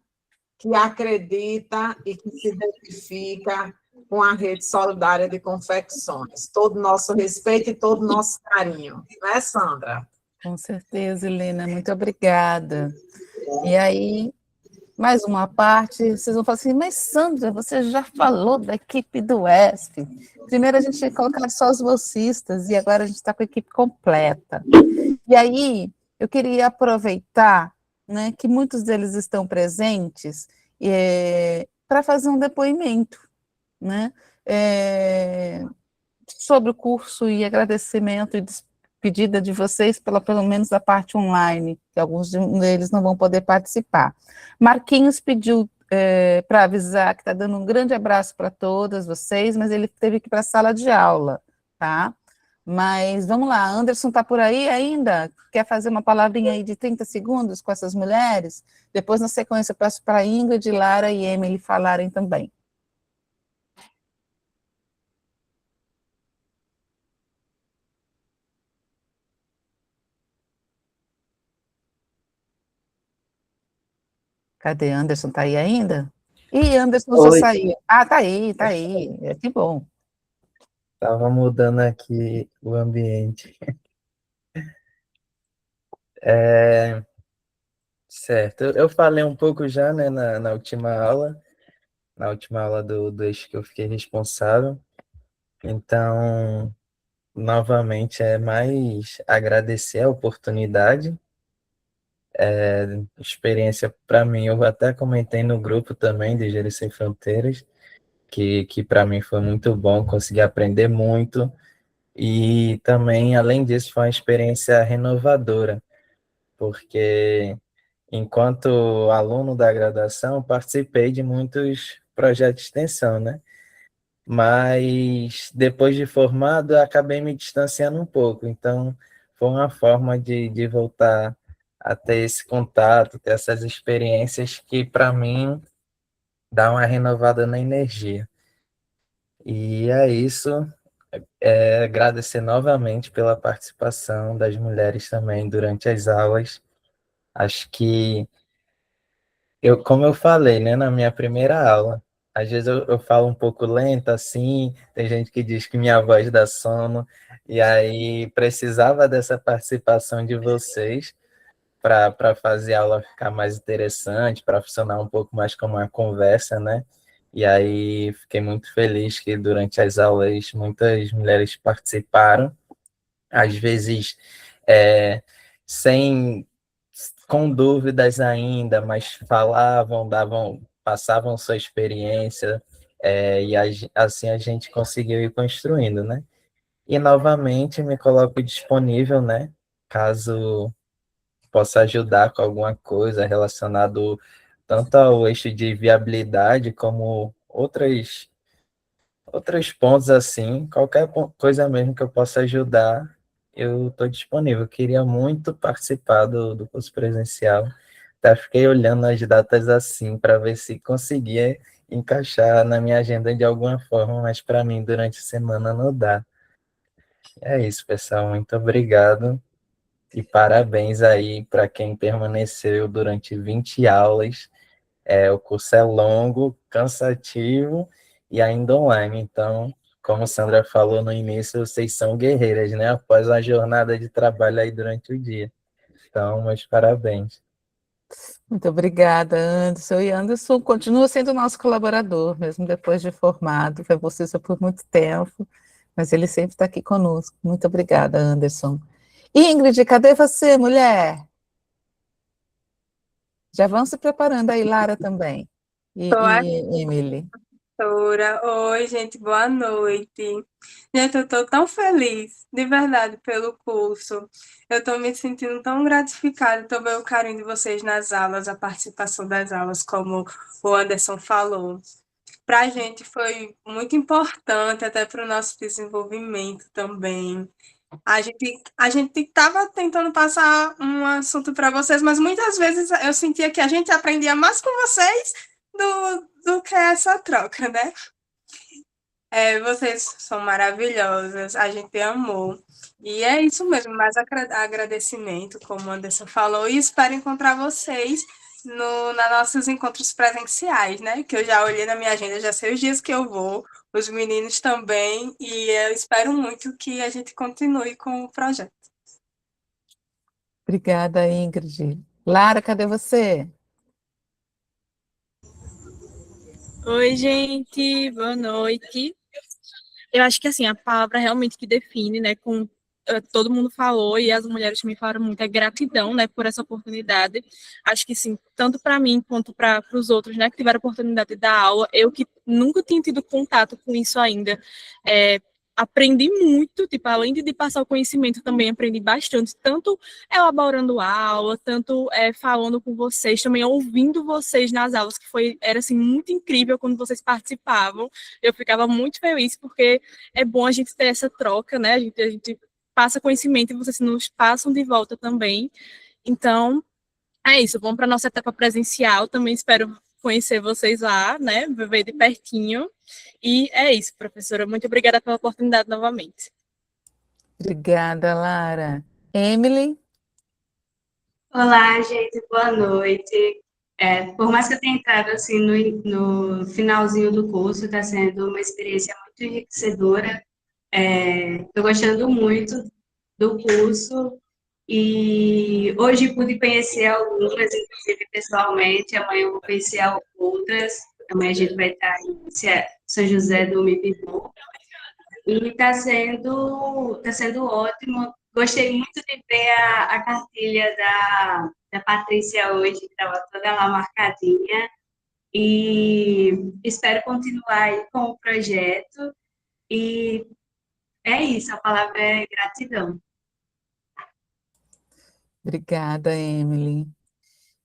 que acredita e que se identifica com a Rede Solidária de Confecções. Todo o nosso respeito e todo o nosso carinho. Né, Sandra? Com certeza, Helena. Muito obrigada. E aí, mais uma parte, vocês vão falar assim, mas Sandra, você já falou da equipe do ESP. Primeiro a gente tinha colocado só os bolsistas e agora a gente está com a equipe completa. E aí, eu queria aproveitar, né, que muitos deles estão presentes para fazer um depoimento, né, sobre o curso e agradecimento e despedida de vocês, pelo menos a parte online, que alguns deles não vão poder participar. Marquinhos pediu para avisar que está dando um grande abraço para todas vocês, mas ele teve que ir para a sala de aula, tá? Mas vamos lá, Anderson está por aí ainda? Quer fazer uma palavrinha aí de 30 segundos com essas mulheres? Depois, na sequência, eu peço para Ingrid, Lara e Emily falarem também. Cadê Anderson? Está aí ainda? Ih, Anderson já saiu. Ah, tá aí. Que bom. Estava mudando aqui o ambiente. Certo, eu falei um pouco já, né, na última aula do eixo que eu fiquei responsável. Então, novamente, é mais agradecer a oportunidade. Experiência para mim, eu até comentei no grupo também de Engenheiros Sem Fronteiras, que para mim foi muito bom, consegui aprender muito. E também, além disso, foi uma experiência renovadora, porque enquanto aluno da graduação, participei de muitos projetos de extensão, né? Mas depois de formado, eu acabei me distanciando um pouco. Então, foi uma forma de voltar a ter esse contato, ter essas experiências que, para mim, dá uma renovada na energia. E é isso. Agradecer novamente pela participação das mulheres também durante as aulas. Acho que como eu falei, né, na minha primeira aula, às vezes eu falo um pouco lento, assim, tem gente que diz que minha voz dá sono, e aí precisava dessa participação de vocês para fazer a aula ficar mais interessante, para funcionar um pouco mais como uma conversa, né? E aí fiquei muito feliz que durante as aulas muitas mulheres participaram, às vezes é, sem com dúvidas ainda, mas falavam, passavam sua experiência, e assim a gente conseguiu ir construindo, né? E novamente me coloco disponível, né? Caso possa ajudar com alguma coisa relacionado tanto ao eixo de viabilidade como outros pontos assim, qualquer coisa mesmo que eu possa ajudar, eu estou disponível. Eu queria muito participar do curso presencial. Até fiquei olhando as datas assim para ver se conseguia encaixar na minha agenda de alguma forma, mas para mim durante a semana não dá. É isso, pessoal. Muito obrigado e parabéns aí para quem permaneceu durante 20 aulas. O curso é longo, cansativo e ainda online. Então, como Sandra falou no início, vocês são guerreiras, né? Após uma jornada de trabalho aí durante o dia. Então, meus parabéns. Muito obrigada, Anderson. E Anderson continua sendo nosso colaborador, mesmo depois de formado. Foi você só por muito tempo, mas ele sempre está aqui conosco. Muito obrigada, Anderson. Ingrid, cadê você, mulher? Já vão se preparando aí, Lara também. Tô aqui, E Emily. professora. Oi, gente, boa noite. Gente, eu tô tão feliz, de verdade, pelo curso. Eu tô me sentindo tão gratificada, tô vendo o carinho de vocês nas aulas, a participação das aulas, como o Anderson falou. Para a gente foi muito importante, até para o nosso desenvolvimento também. A gente estava tentando passar um assunto para vocês, mas muitas vezes eu sentia que a gente aprendia mais com vocês do que essa troca, né? Vocês são maravilhosas, a gente amou. E é isso mesmo, mais agradecimento, como a Anderson falou, e espero encontrar vocês nos nossos encontros presenciais, né? Que eu já olhei na minha agenda, já sei os dias que eu vou, os meninos também, e eu espero muito que a gente continue com o projeto. Obrigada, Ingrid. Lara, cadê você? Oi, gente, boa noite. Eu acho que assim, a palavra realmente que define, né, todo mundo falou e as mulheres também falaram muito, é gratidão, né, por essa oportunidade. Acho que sim, tanto para mim quanto para os outros, né, que tiveram a oportunidade de dar aula, eu que nunca tinha tido contato com isso ainda, aprendi muito, tipo, além de passar o conhecimento, também aprendi bastante, tanto elaborando aula, tanto falando com vocês, também ouvindo vocês nas aulas, que era assim, muito incrível quando vocês participavam. Eu ficava muito feliz, porque é bom a gente ter essa troca, né? A gente passa conhecimento e vocês nos passam de volta também. Então, é isso, vamos para a nossa etapa presencial, também espero conhecer vocês lá, né, ver de pertinho, e é isso, professora, muito obrigada pela oportunidade novamente. Obrigada, Lara. Emily? Olá, gente, boa noite. Por mais que eu tenha entrado assim no finalzinho do curso, está sendo uma experiência muito enriquecedora. Estou gostando muito do curso e hoje pude conhecer algumas, inclusive pessoalmente. Amanhã eu vou conhecer outras. Amanhã a gente vai estar em São José do Mipibu. E está sendo ótimo. Gostei muito de ver a cartilha da Patrícia hoje, que estava toda lá marcadinha. e espero continuar aí com o projeto. E é isso, a palavra é gratidão. Obrigada, Emily.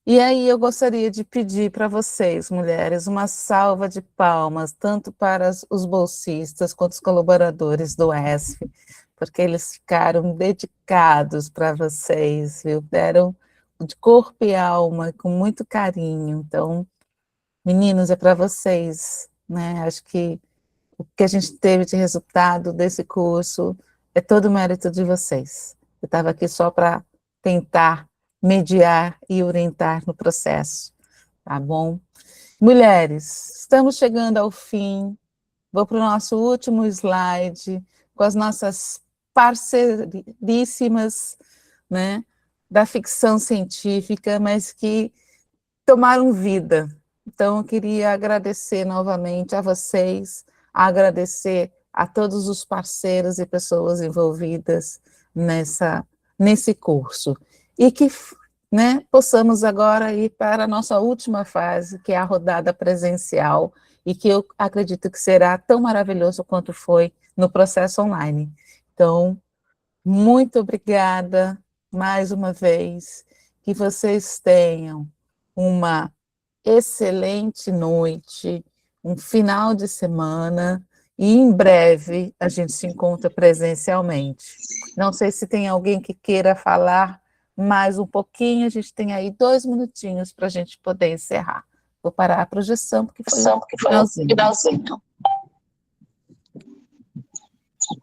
E aí eu gostaria de pedir para vocês, mulheres, uma salva de palmas, tanto para os bolsistas quanto os colaboradores do ESF, porque eles ficaram dedicados para vocês, viu? Deram de corpo e alma, com muito carinho. Então, meninos, é para vocês, né? Acho que o que a gente teve de resultado desse curso é todo mérito de vocês. Eu estava aqui só para tentar mediar e orientar no processo, tá bom? Mulheres, estamos chegando ao fim. Vou para o nosso último slide, com as nossas parceiríssimas, né, da ficção científica, mas que tomaram vida. Então, eu queria agradecer novamente a vocês, agradecer a todos os parceiros e pessoas envolvidas nesse curso. E que, né, possamos agora ir para a nossa última fase, que é a rodada presencial, e que eu acredito que será tão maravilhoso quanto foi no processo online. Então, muito obrigada mais uma vez, que vocês tenham uma excelente noite, um final de semana, e em breve a gente se encontra presencialmente. Não sei se tem alguém que queira falar mais um pouquinho, a gente tem aí 2 minutinhos para a gente poder encerrar. Vou parar a projeção, porque foi o finalzinho.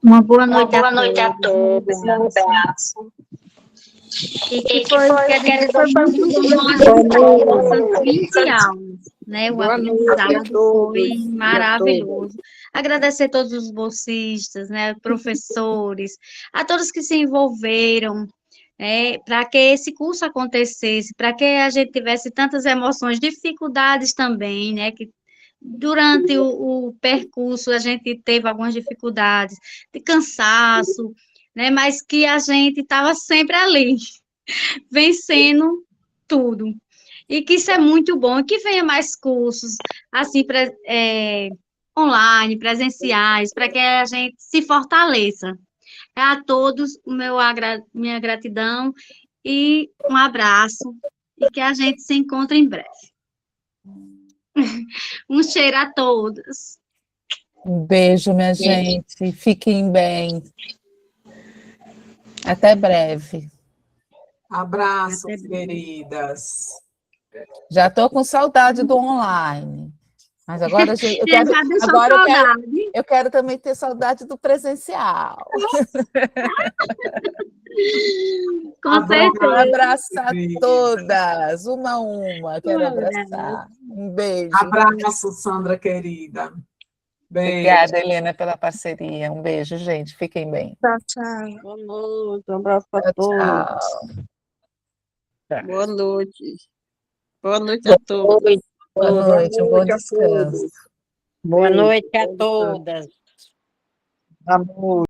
Uma boa noite a todos. Um abraço. E que foi muito bom essas 20 aulas, né? O aprendizado foi maravilhoso. Agradecer a todos os bolsistas, né, professores, a todos que se envolveram, para que esse curso acontecesse, para que a gente tivesse tantas emoções, dificuldades também, né, que durante o percurso a gente teve algumas dificuldades, de cansaço, né, mas que a gente estava sempre ali, vencendo tudo. E que isso é muito bom, que venha mais cursos, assim, online, presenciais, para que a gente se fortaleça. A todos, minha gratidão e um abraço, e que a gente se encontre em breve. Um cheiro a todos. Um beijo, minha gente. Fiquem bem. Até breve. Abraços, queridas. Já estou com saudade do online. Mas agora eu quero também ter saudade do presencial. Com certeza. Abraçar todas, uma a uma, quero abraçar. Um beijo. Abraço, Sandra querida. Beijo. Obrigada, Helena, pela parceria. Um beijo, gente. Fiquem bem. Tchau, tchau. Boa noite. Um abraço para todos. Boa noite. Boa noite a todos. Boa noite, um bom descanso. Boa noite a todas. Amor.